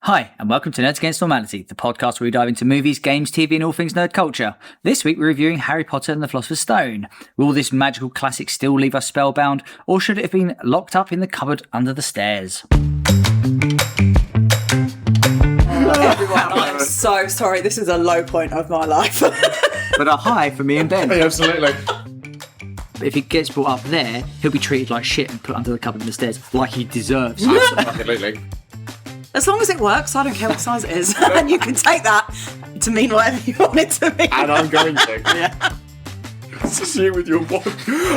Hi, and welcome to Nerds Against Normality, the podcast where we dive into movies, games, TV, and all things nerd culture. This week we're reviewing Harry Potter and the Philosopher's Stone. Will this magical classic still leave us spellbound, or should it have been locked up in the cupboard under the stairs? Everyone, I'm so sorry. This is a low point of my life. But a high for me and Ben. Yeah, absolutely. But if he gets brought up there, he'll be treated like shit and put under the cupboard in the stairs, like he deserves. Absolutely. As long as it works, I don't care what size it is. And you can take that to mean whatever you want it to mean. And I'm going to. Yeah. This is you with your one.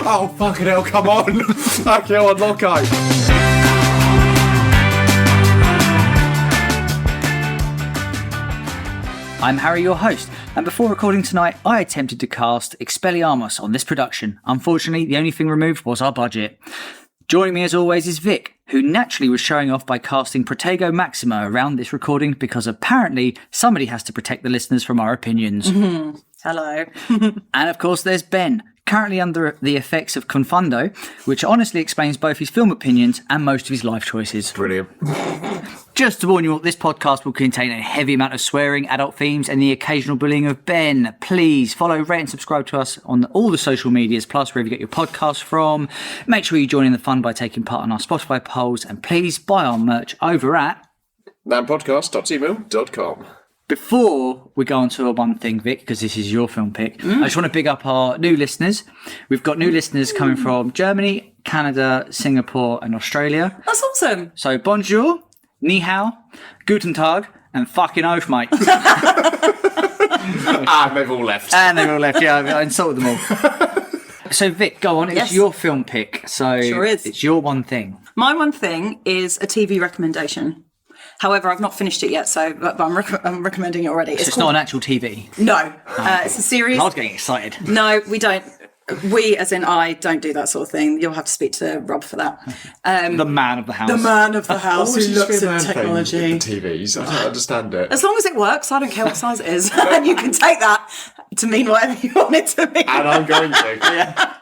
Oh, fucking hell, come on. Fucking hell, Locko. I'm Harry, your host, and before recording tonight, I attempted to cast Expelliarmus on this production. Unfortunately, the only thing removed was our budget. Joining me as always is Vic, who naturally was showing off by casting Protego Maxima around this recording because apparently somebody has to protect the listeners from our opinions. Hello. And of course there's Ben, currently under the effects of Confundo, which honestly explains both his film opinions and most of his life choices. Brilliant. Just to warn you all, this podcast will contain a heavy amount of swearing, adult themes, and the occasional bullying of Ben. Please follow, rate, and subscribe to us on all the social medias, plus wherever you get your podcasts from. Make sure you join in the fun by taking part in our Spotify polls, and please buy our merch over at nanpodcast.gmail.com. Before we go on to one thing, Vic, because this is your film pick, I just want to big up our new listeners. We've got new listeners coming from Germany, Canada, Singapore, and Australia. That's awesome. So bonjour, ni hao, guten tag, and fucking oath, mate. And they've all left. And they've all left, yeah, I insulted them all. So Vic, go on, it's your film pick. So Sure is. It's your one thing. My one thing is a TV recommendation. However, I've not finished it yet, but I'm recommending it already. It's not an actual TV. No, it's a series. I was getting excited. No, we don't. We, as in I, don't do that sort of thing. You'll have to speak to Rob for that. The man of the house. The man of the house who looks at The technology. TVs. I don't understand it. As long as it works, I don't care what size it is. And you can take that to mean whatever you want it to mean. And I'm going to. Yeah.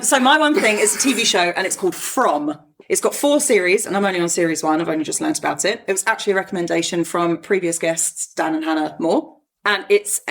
So my one thing is a TV show, and it's called From. It's got 4 series, and I'm only on series 1. I've only just learnt about it. It was actually a recommendation from previous guests, Dan and Hannah Moore. And it's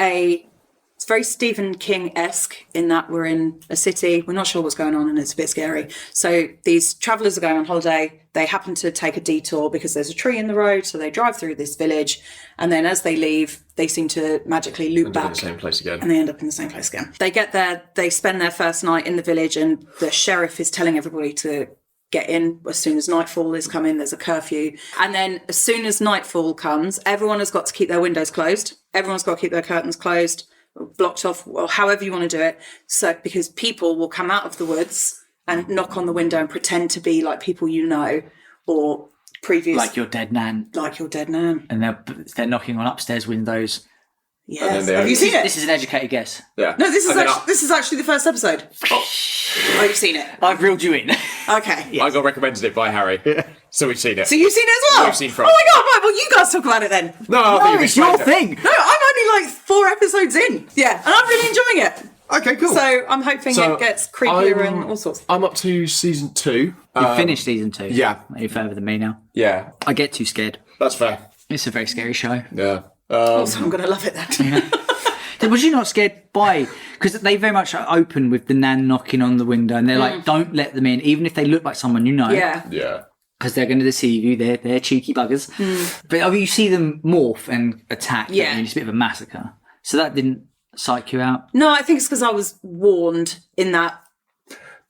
very Stephen King-esque in that we're in a city. We're not sure what's going on, and it's a bit scary. So these travellers are going on holiday. They happen to take a detour because there's a tree in the road. So they drive through this village. And then as they leave, they seem to magically loop back. In the same place again. And they end up in the same place again. They get there. They spend their first night in the village, and the sheriff is telling everybody to get in as soon as nightfall is coming. There's a curfew. And then as soon as nightfall comes, everyone has got to keep their windows closed. Everyone's got to keep their curtains closed, blocked off, or however you want to do it. So because people will come out of the woods and knock on the window and pretend to be like people you know, or previous... Like your dead nan. Like your dead nan. And they're knocking on upstairs windows. Yes. Have you seen it? This is an educated guess. Yeah. No, this is actually the first episode. Oh, you've seen it? I've reeled you in. Okay. Yes. I got recommended it by Harry. Yeah. So we've seen it. So you've seen it as well? We've seen From. Oh my god, right, well you guys talk about it then. No, It's your thing. No, I'm only like 4 episodes in. Yeah, and I'm really enjoying it. Okay, cool. So I'm hoping it gets creepier and all sorts. I'm up to season 2. You've finished season 2. Yeah. You're further than me now. Yeah. I get too scared. That's fair. It's a very scary show. Yeah. Also, I'm going to love it then. Was you not scared by... Because they very much open with the nan knocking on the window and they're like, don't let them in, even if they look like someone you know. Yeah. Yeah. Because they're going to deceive you. They're cheeky buggers. But you see them morph and attack. Yeah. And it's a bit of a massacre. So that didn't psych you out? No, I think it's because I was warned in that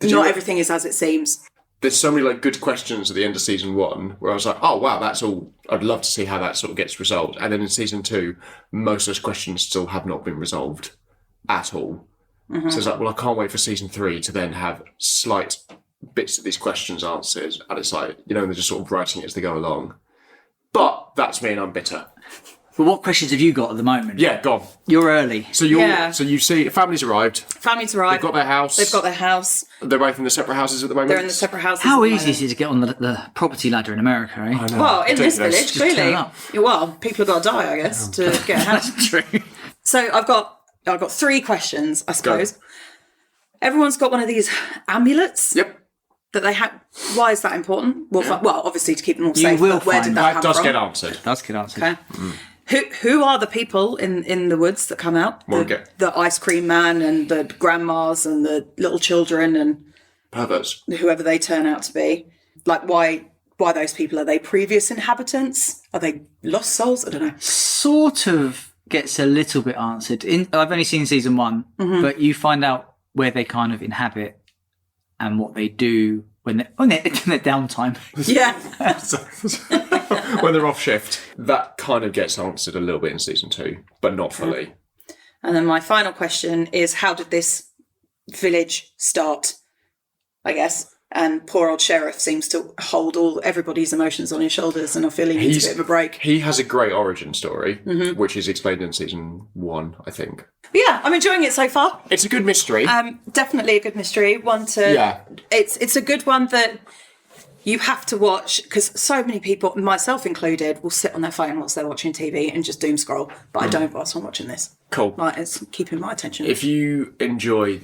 not everything is as it seems. There's so many like good questions at the end of season 1 where I was like, oh wow, that's all. I'd love to see how that sort of gets resolved. And then in season 2, most of those questions still have not been resolved at all. Mm-hmm. So it's like, well, I can't wait for season 3 to then have slight bits of these questions answered. And it's like, they're just sort of writing it as they go along. But that's me and I'm bitter. Well, what questions have you got at the moment? Yeah, go on. You're early. So you see, family's arrived. Family's arrived. They've got their house. They're both in the separate houses at the moment. They're in the separate houses. How easy is it to get on the property ladder in America, eh? I know. Well, in this village, Just turn clearly. up. Well, people have got to die, I guess, to get a house. That's true. So I've got 3 questions, I suppose. Everyone's got one of these amulets. Yep. that they had. Why is that important? Well, obviously to keep them all safe. will But where did find- that That come does from? get answered. That's good answer. Okay. Who are the people in the woods that come out? The ice cream man and the grandmas and the little children and Perverts. whoever they turn out to be. Like, why those people? Are they previous inhabitants? Are they lost souls? I don't know. Sort of gets a little bit answered. I've only seen season 1, but you find out where they kind of inhabit and what they do when they're in their downtime. Yeah. When they're off shift. That kind of gets answered a little bit in season 2, but not fully. And then my final question is, how did this village start, I guess? And poor old Sheriff seems to hold everybody's emotions on his shoulders, and I feel he needs a bit of a break. He has a great origin story, which is explained in season 1, I think. But yeah, I'm enjoying it so far. It's a good mystery. Definitely a good mystery. One to... Yeah. It's a good one that you have to watch, because so many people, myself included, will sit on their phone whilst they're watching TV and just doom scroll. But I don't whilst I'm watching this. Cool. Like, it's keeping my attention. If you enjoy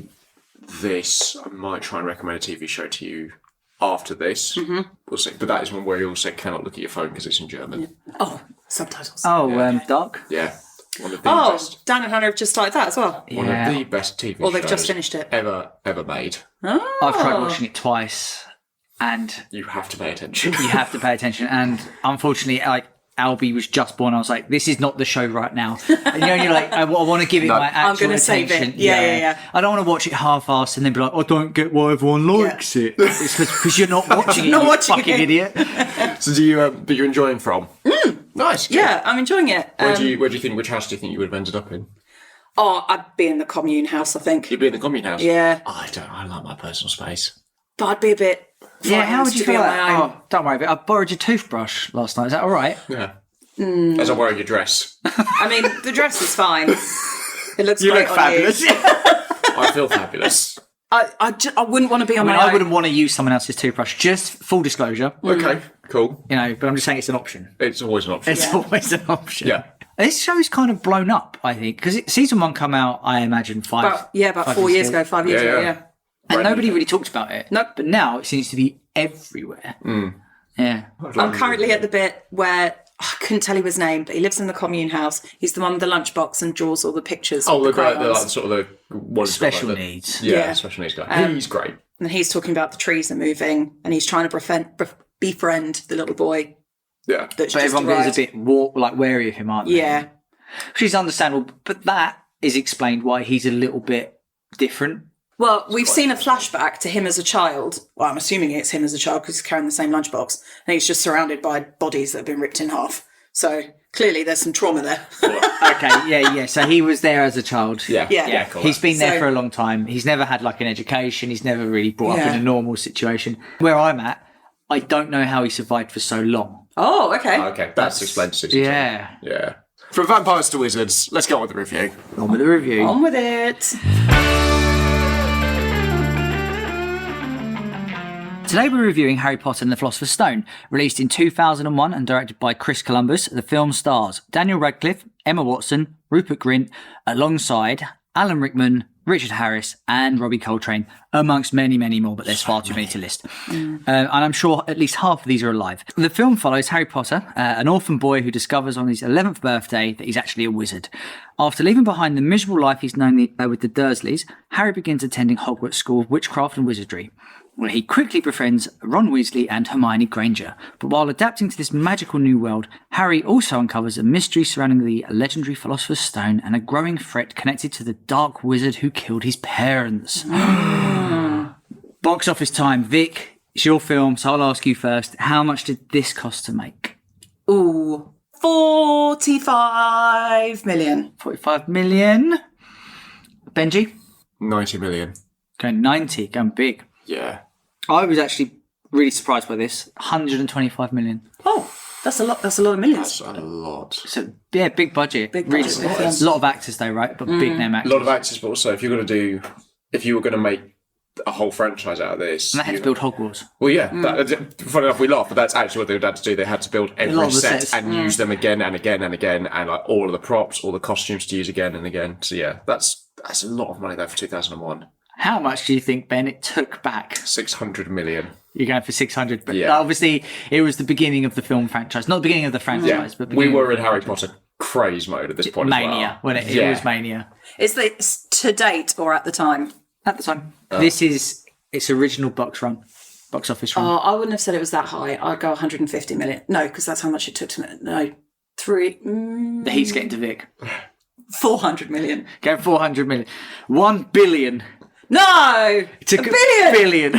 this, I might try and recommend a TV show to you after this. We'll see. But that is one where you also cannot look at your phone because it's in German. Oh, subtitles. Dark? Yeah. One of the best. Dan and Hannah have just started that as well. One of the best TV shows. Or they've just finished it. Ever made. I've tried watching it twice, and You have to pay attention. you have to pay attention. And unfortunately, Albie was just born. I was like, this is not the show right now. And you're like, I want to give it my actual gonna attention. save it. Yeah. I don't want to watch it half-assed and then be like, I don't get why everyone likes it. It's because you're not watching it, Not you watching fucking it. idiot. So do you? But you're enjoying From? Nice. Good. Yeah, I'm enjoying it. Where do you think? Which house do you think you would have ended up in? I'd be in the commune house, I think. You'd be in the commune house. Yeah. I don't. I like my personal space. But I'd be a bit Yeah, how would you to be feel? on my own. Oh, don't worry about it. I borrowed your toothbrush last night. Is that all right? Yeah. As I wear your dress. I mean, the dress is fine. It looks You great look on fabulous. I feel fabulous. I wouldn't want to be on my I own. wouldn't want to use someone else's toothbrush. Just full disclosure, Okay. Cool. but I'm just saying it's an option. It's always an option. It's always an option. Yeah. This show's kind of blown up, I think, because season 1 come out, I imagine, About 4 years ago, 5 years ago, yeah. And nobody really talked about it. Nope. But now it seems to be everywhere. Yeah. I'm currently at the bit where I couldn't tell you his name, but he lives in the commune house. He's the one with the lunchbox and draws all the pictures. Oh, with the guy, crayons. like, sort of the one who's got, Special like, needs. Yeah. special needs guy. He's great. And he's talking about the trees are moving, and he's trying to befriend the little boy Yeah. that's But just everyone arrived. is a bit wary of him, aren't they? Yeah. Which is understandable, but that is explained why he's a little bit different. Well, we've seen a flashback to him as a child. Well, I'm assuming it's him as a child because he's carrying the same lunchbox. And he's just surrounded by bodies that have been ripped in half. So clearly there's some trauma there. Okay, yeah. So he was there as a child. Yeah. Yeah. Cool. He's been there So- for a long time. He's never had like an education. He's never really brought up Yeah. in a normal situation. Where I'm at, I don't know how he survived for so long. Oh, okay. Okay, that's explained to season two. Yeah. Yeah. From vampires to wizards, let's go on with the review. On with the review. On with it. Today we're reviewing Harry Potter and the Philosopher's Stone, released in 2001 and directed by Chris Columbus. The film stars Daniel Radcliffe, Emma Watson, Rupert Grint, alongside Alan Rickman, Richard Harris and Robbie Coltrane, amongst many, many more, but there's far too many to list. And I'm sure at least half of these are alive. The film follows Harry Potter, an orphan boy who discovers on his 11th birthday that he's actually a wizard. After leaving behind the miserable life he's known with the Dursleys, Harry begins attending Hogwarts School of Witchcraft and Wizardry, where he quickly befriends Ron Weasley and Hermione Granger. But while adapting to this magical new world, Harry also uncovers a mystery surrounding the legendary Philosopher's Stone and a growing threat connected to the dark wizard who killed his parents. Box office time. Vic, it's your film, so I'll ask you first. How much did this cost to make? Ooh, 45 million. 45 million. Benji? 90 million. Going 90, going big. Yeah. I was actually really surprised by this. 125 million. Oh, that's a lot. That's a lot of millions. That's a lot. So, yeah, big budget. Big Really, budget, a lot of actors though, right? But big name A actors. lot of actors, but also if you were going to make a whole franchise out of this. And they had to build Hogwarts. Well, yeah. Funny enough, we laugh, but that's actually what they had to do. They had to build lot every of the set sets. and use them again and again and again, and like all of the props, all the costumes to use again and again. So yeah, that's a lot of money though for 2001. How much do you think, Ben, it took back? 600 million. You're going for 600. But Yeah. obviously, it was the beginning of the film franchise. Not the beginning of the franchise, but We beginning were of in Harry Potter craze mode at this point mania. as well. It was mania. Is this to date or at the time? At the time. This is its original box office run. Oh, I wouldn't have said it was that high. I'd go 150 million. No, because that's how much it took to... No, The heat's getting to Vic. 400 million. Going 400 million. 1 billion. No! Took a billion!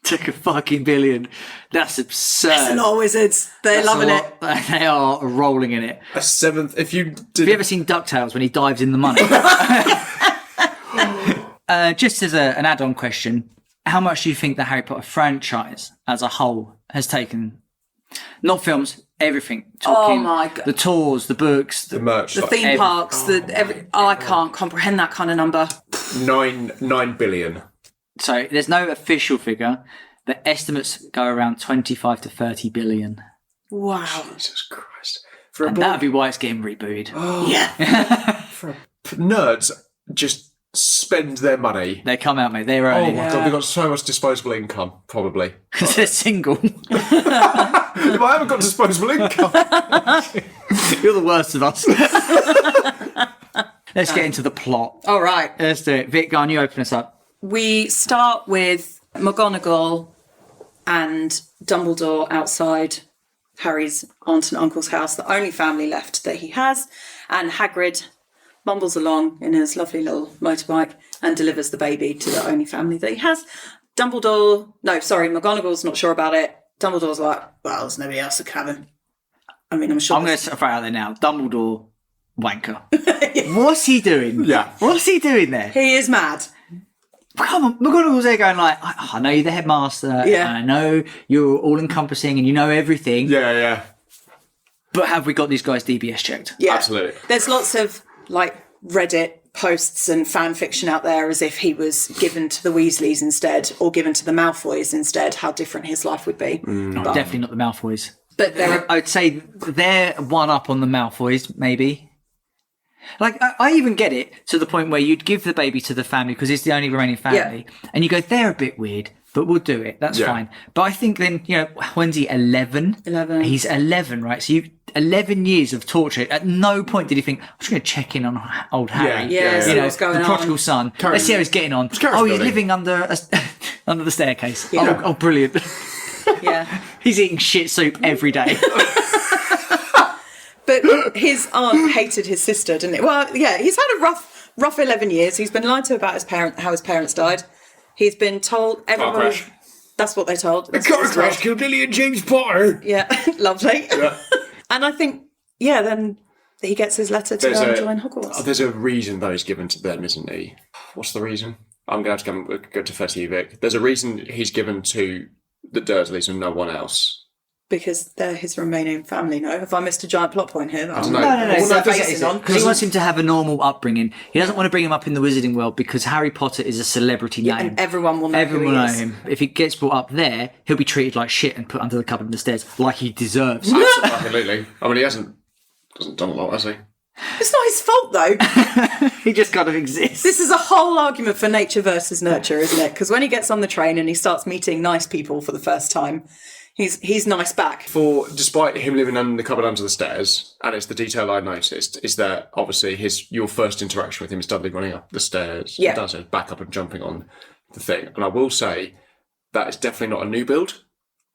Took a fucking billion. That's absurd. That's a lot of wizards. They're loving it. They are rolling in it. A seventh. If you Have did, you ever seen DuckTales when he dives in the money? Just as an add-on question, how much do you think the Harry Potter franchise as a whole has taken? Not films, everything. Talking my God. The tours, the books, the merch, The theme parks, I can't comprehend that kind of number. 9 billion. So there's no official figure. The estimates go around 25 to 30 billion. Wow. Jesus Christ! For a And that'd be why it's getting rebooted. Yeah. nerds just spend their money. They come out, mate. They're Oh earning my god, they've got so much disposable income, probably. because they're single. If I haven't got disposable income, You're the worst of us. Let's get into the plot. All right. Let's do it. Vic, go on, you open us up. We start with McGonagall and Dumbledore outside Harry's aunt and uncle's house, the only family left that he has, and Hagrid mumbles along in his lovely little motorbike and delivers the baby to the only family that he has. McGonagall's not sure about it. Dumbledore's like, well, there's nobody else that can have him. I mean, I'm sure. I'm going to throw out there now. Dumbledore, wanker. What's he doing? Yeah. What's he doing there? He is mad. Come on, McGonagall's there going like, I know you're the headmaster, Yeah. and I know you're all-encompassing and you know everything, yeah, but have we got these guys DBS checked? Yeah. absolutely. There's lots of like Reddit posts and fan fiction out there as if he was given to the Weasleys instead or given to the Malfoys instead, how different his life would be. But, Definitely not the Malfoys. but there are, I would say they're one up on the Malfoys, maybe. Like, I even get it to the point where you'd give the baby to the family because it's the only remaining family. And you go, they're a bit weird, but we'll do it. That's Yeah. fine. But I think then, when's he, 11? 11. He's 11, right? So you've 11 years of torture. At no point did he think, I'm just going to check in on old Harry. Yeah, see what's going the on. prodigal son. Let's see how he's getting on. Carrot's Oh, he's building. living under under the staircase. Yeah. Oh, brilliant. yeah. He's eating shit soup every day. But his aunt hated his sister, didn't it? Well, yeah, he's had a rough 11 years. He's been lied to about how his parents died. He's been told everybody. crash. That's what they told. That's what they told. killed Lily and James Potter. Yeah, lovely. Yeah. And I think, then he gets his letter to go and join Hogwarts. There's a reason though he's given to them, isn't he? What's the reason? I'm going to have to go to first Vic. There's a reason he's given to the Dursleys and no one else. Because they're his remaining family, no? Have I missed a giant plot point here? I don't know. No. Well, no, basing on. Because he wants him to have a normal upbringing. He doesn't want to bring him up in the wizarding world because Harry Potter is a celebrity name. And everyone will know Everyone who will he know is. him. If he gets brought up there, he'll be treated like shit and put under the cupboard of the stairs, like he deserves. Absolutely. I mean, he hasn't done a lot, has he? It's not his fault, though. He just kind of exists. This is a whole argument for nature versus nurture, isn't it? Because when he gets on the train and he starts meeting nice people for the first time, he's nice back. Despite him living under the cupboard under the stairs, and it's the detail I noticed, is that obviously your first interaction with him is Dudley running up the stairs, Yeah. downstairs, back up and jumping on the thing. And I will say that is definitely not a new build,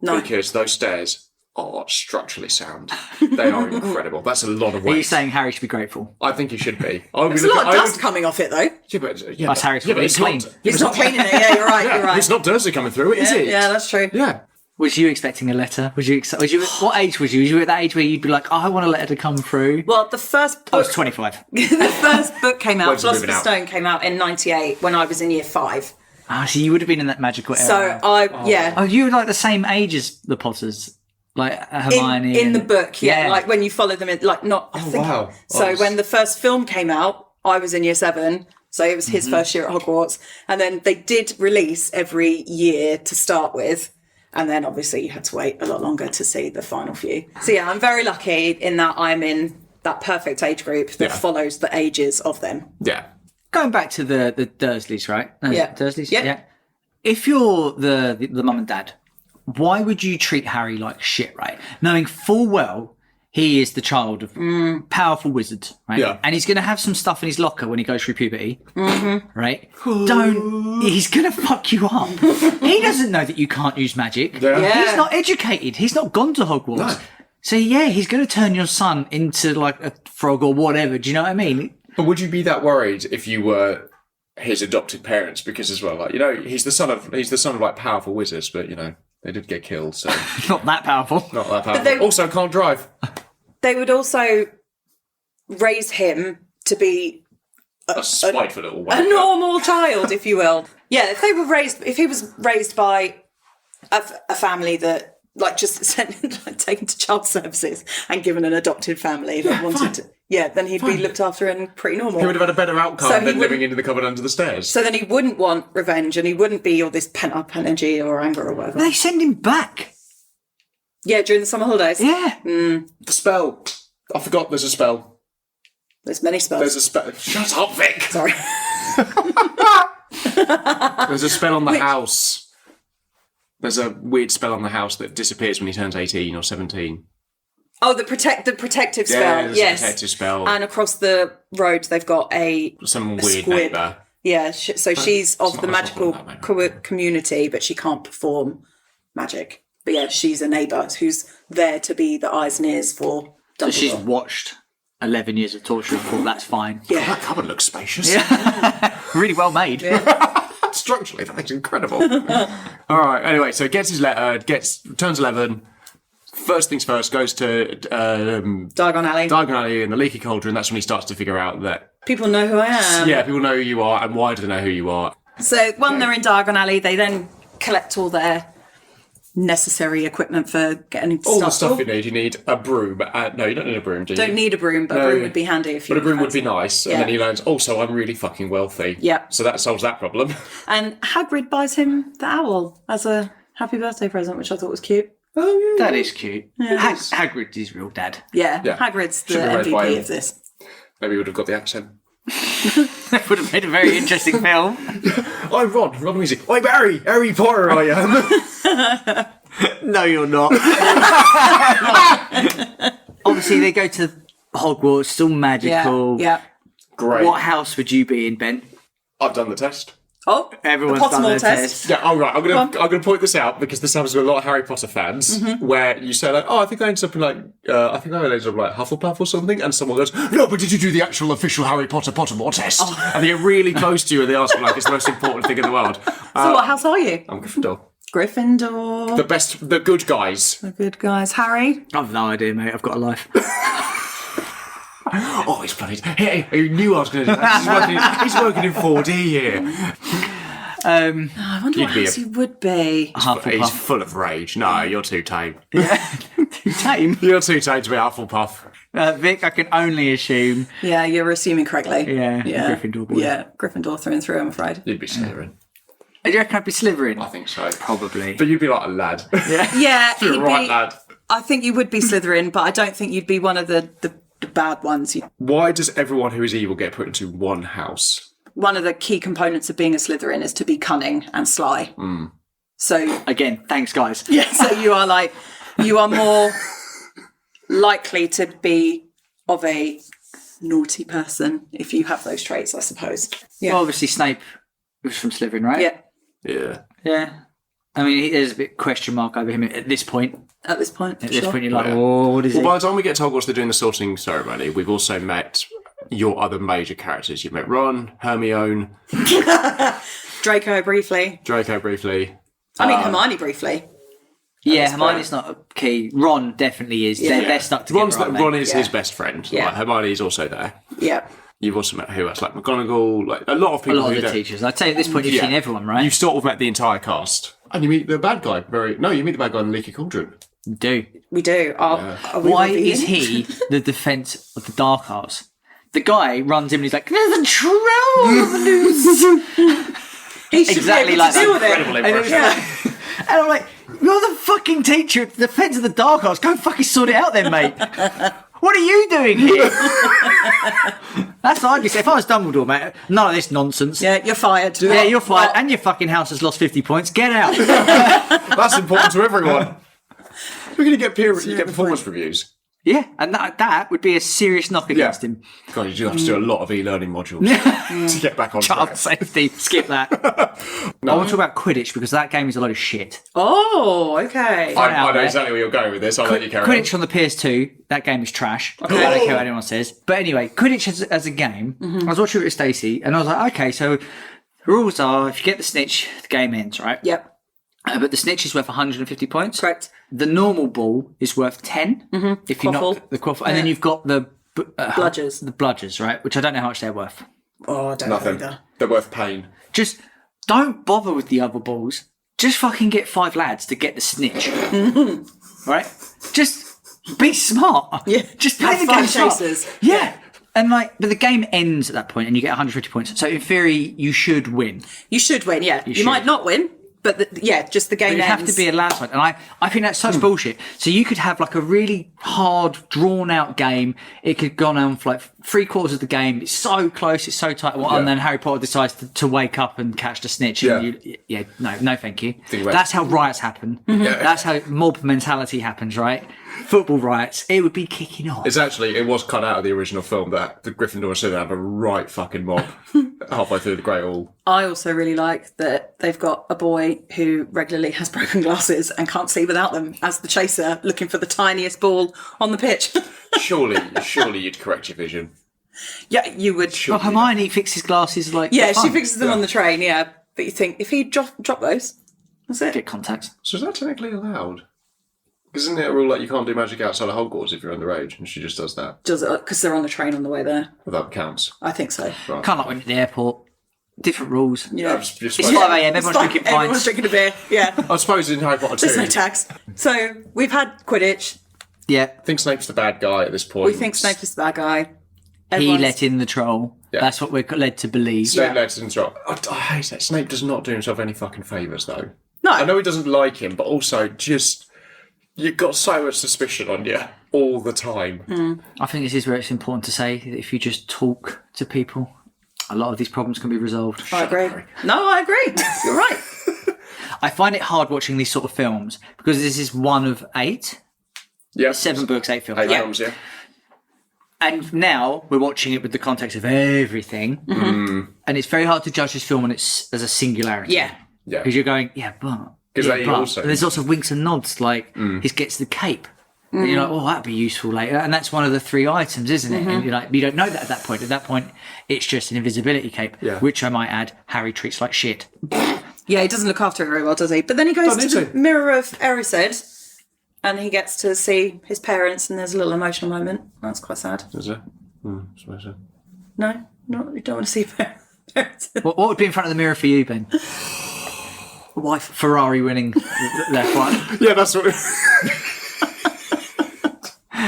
No. because those stairs are structurally sound. They are incredible. That's a lot of Are you weight. saying Harry should be grateful? I think he should be. There's a lot of dust coming off it, though. That's Harry's fault. It's clean. It's not cleaning it. Yeah, you're right. You're right. It's not Dursley coming through, is it? Yeah, that's true. Yeah. Was you expecting a letter? What age was you? Was you at that age where you'd be like, I want a letter to come through? Well, the first I book, was 25. the first book came out, When's it moving Philosopher's out? Stone came out in 98 when I was in year 5. Ah, so you would have been in that magical era. So Oh, you were like the same age as the Potters, like Hermione. in the and- book, like when you follow them in, like not. I think, wow. So Nice. when the first film came out, I was in year 7. So it was his first year at Hogwarts, and then they did release every year to start with. And then obviously you had to wait a lot longer to see the final few. So yeah, I'm very lucky in that I'm in that perfect age group that Yeah. follows the ages of them. Yeah. Going back to the Dursleys, right? Yeah. Dursleys? Yep. Yeah. If you're the mum and dad, why would you treat Harry like shit, right? Knowing full well he is the child of powerful wizards, right? Yeah. And he's going to have some stuff in his locker when he goes through puberty, right? He's going to fuck you up. He doesn't know that you can't use magic. Yeah. He's not educated. He's not gone to Hogwarts. No. So yeah, he's going to turn your son into like a frog or whatever. Do you know what I mean? But would you be that worried if you were his adopted parents? Because as well, like, you know, he's the son of like powerful wizards, but you know, they did get killed, so Not that powerful. not that powerful. Also, can't drive. They would also raise him to be A spiteful little a wanker. normal child, if you will. Yeah, if he was raised by a family that like just taken to child services and given an adopted family that wanted to, then he'd be looked after and pretty normal. He would have had a better outcome So he than living wouldn't- into the cupboard under the stairs. So then he wouldn't want revenge and he wouldn't be all this pent up energy or anger or whatever. They send him back. Yeah, during the summer holidays. Yeah. The spell. I forgot there's a spell. There's many spells. There's a spell. Shut up, Vic! Sorry. There's a spell on the house. There's a weird spell on the house that disappears when he turns 18 or 17. Oh, the protective spell. Yeah, there's Yes. a protective spell. And across the road, they've got Some a weird squib. neighbour. Yeah, so she's of the not magical that neighbour. community, but she can't perform magic. But yeah, she's a neighbour who's there to be the eyes and ears for So Dumbledore. she's watched 11 years of torture and thought that's fine. Oh, that cupboard looks spacious. Really well made. Structurally, that looks incredible. All right. Anyway, so gets his letter. Turns 11. First things first, goes to Diagon Alley. Diagon Alley in the Leaky Cauldron. That's when he starts to figure out that People know who I am. people know who you are, and why do they know who you are? So when they're in Diagon Alley, they then collect all their necessary equipment for getting All the stuff. stuff you need. You need a broom. No, you don't need a broom, do you? Don't need a broom, but a broom would be handy if you. But a broom would be fancy. nice. Yeah. And then he learns, also, I'm really fucking wealthy. Yeah. So that solves that problem. And Hagrid buys him the owl as a happy birthday present, which I thought was cute. Oh, That is cute. Hagrid's his real dad. Yeah, Yeah. Hagrid's the Should be raised by MVP him. of this. Maybe he would have got the accent. That would have made a very interesting film. I'm Ron Weasley. I'm Harry Potter I am. No, you're not. Obviously, they go to Hogwarts, still magical. Yeah. Great. What house would you be in, Ben? I've done the test. Oh, Everyone's the done their Pottermore test. Yeah, all right. I'm gonna point this out because this happens with a lot of Harry Potter fans, Mm-hmm. where you say like, "Oh, I think I ended up in like, I think I ended up like Hufflepuff or something," and someone goes, "No, but did you do the actual official Harry Potter Pottermore test?" Oh. And they get really close to you and they ask you like it's the most important thing in the world. So what house are you? I'm Gryffindor. Gryffindor. The good guys. The good guys. Harry. I've no idea, mate. I've got a life. Oh, he's bloody. Hey, he knew I was going to do that. He's working in 4D here. I wonder what be house he would be. He's Hufflepuff. full of rage. No, you're too tame. Tame. You're too tame to be Hufflepuff. Vic, I can only assume. Yeah, you're assuming correctly. Yeah, Gryffindor boy. Yeah, Gryffindor through and through, I'm afraid. You'd be Slytherin. Do you reckon I'd be Slytherin? I think so. Probably. But you'd be like a lad. Yeah, You're he'd a right be, lad. I think you would be Slytherin, but I don't think you'd be one of the bad ones. Why does everyone who is evil get put into one house? One of the key components of being a Slytherin is to be cunning and sly. So, Again, thanks, guys. yeah, so you are more likely to be of a naughty person if you have those traits, I suppose. Yeah. Well, obviously, Snape was from Slytherin, right? Yeah, Yeah. Yeah. I mean, there's a bit question mark over him at this point. at this point. At this point, you're like, Yeah. oh, what is Well, it? by the time we get to Hogwarts, they're doing the sorting ceremony. We've also met your other major characters. You've met Ron, Hermione, Draco briefly. Draco briefly. I mean, Hermione briefly. Yeah, Hermione's not a key. Ron definitely is. They're stuck together. aren't they? Ron is Yeah. his best friend. Yeah. Like, Hermione is also there. Yeah. You've also met who else? Like McGonagall, like a lot of A people. lot who of the don't- teachers. I'd say at this point you've Yeah. seen everyone, right? You've sort of met the entire cast. And you meet the bad guy. You meet the bad guy in the Leaky Cauldron. You do. We do. Are we Why revealing? is he the defence of the dark arts? The guy runs in and he's like, there's a troll! He should Exactly be able like to deal that. with it. Incredible And, it was impression. like, and I'm like, you're the fucking teacher at the defence of the dark arts. Go fucking sort it out then, mate. What are you doing here? That's what I'd be saying. If I was Dumbledore, mate, none of this nonsense. Yeah, you're fired. Yeah, you're fired, and your fucking house has lost 50 points. Get out. That's important to everyone. We're going to get performance reviews. Yeah, and that would be a serious knock against him. God, you do have to do a lot of e-learning modules to get back on Child track. safety. Skip that. I want to talk about Quidditch because that game is a load of shit. Oh, okay. I know exactly where you're going with this. I'll let you carry on. Quidditch on the PS2, that game is trash. I don't care what anyone says. But anyway, Quidditch as a game, I was watching it with Stacey, and I was like, okay, so the rules are if you get the snitch, the game ends, right? Yep. But the snitch is worth 150 points. Correct. The normal ball is worth 10 if you Quaffle. knock the quaffle. And then you've got the Bludgers. The bludgers, right? Which I don't know how much they're worth. Oh, I don't Nothing. know either. They're worth pain. Just don't bother with the other balls. Just fucking get 5 lads to get the snitch. Right? Just be smart. Yeah. Just play Have the fun game smart. chasers. Yeah. And but the game ends at that point and you get 150 points. So in theory, you should win. You should win, yeah. You should. might not win, but just the game But you ends. have to be a landslide. And I think that's such bullshit. So you could have like a really hard, drawn out game. It could go on for like 3/4 of the game. It's so close, it's so tight. And then Harry Potter decides to wake up and catch the snitch. And no, thank you. That's how riots happen. That's how mob mentality happens, right? Football riots. It would be kicking off. It was cut out of the original film that the Gryffindor and Slytherin have a right fucking mob halfway through the Great Hall. I also really like that they've got a boy who regularly has broken glasses and can't see without them as the chaser looking for the tiniest ball on the pitch. Surely you'd correct your vision. Yeah, you would. Well, Hermione fixes glasses like... Yeah, fine. she fixes them on the train, yeah. But you think, if he drop those, that's it. Get contacts. So is that technically allowed? Because isn't it a rule like you can't do magic outside of Hogwarts if you're underage? And she just does that. Does it? Because they're on the train on the way there. Well, that counts. I think so. Right. Can't like when at the airport. Different rules. Yeah. Just It's like- 5 a.m. Everyone's Fine, drinking Everyone's pints. drinking a beer, yeah. I suppose in Harry Potter 2, There's no tax. So, we've had Quidditch. Yeah. I think Snape's the bad guy at this point. We think Snape is the bad guy. He Everyone's- let in the troll. Yeah. That's what we're led to believe. Snape lets him drop. I hate that. Snape does not do himself any fucking favours, though. No. I know he doesn't like him, but also just... You've got so much suspicion on you all the time. I think this is where it's important to say that if you just talk to people, a lot of these problems can be resolved. I agree. No, I agree. You're right. I find it hard watching these sort of films because this is one of 8. Yeah. 7 books, 8 films. 8 right? films, yeah. And now we're watching it with the context of everything. And it's very hard to judge this film when it's as a singularity. Yeah. Yeah. Because you're going, but. Because Yeah, they but. also... And there's lots of winks and nods, like he gets the cape. And you're like, oh, that'd be useful later. And that's one of the 3 items, isn't it? And you're like, you don't know that at that point. At that point, it's just an invisibility cape, which I might add, Harry treats like shit. Yeah, he doesn't look after it very well, does he? But then he goes Don't to need the to. Mirror of Erised and he gets to see his parents and there's a little emotional moment. That's quite sad. Is it? Suppose so. No, you don't want to see parents. What would be in front of the mirror for you, Ben? Wife Ferrari winning left one. Yeah, that's what...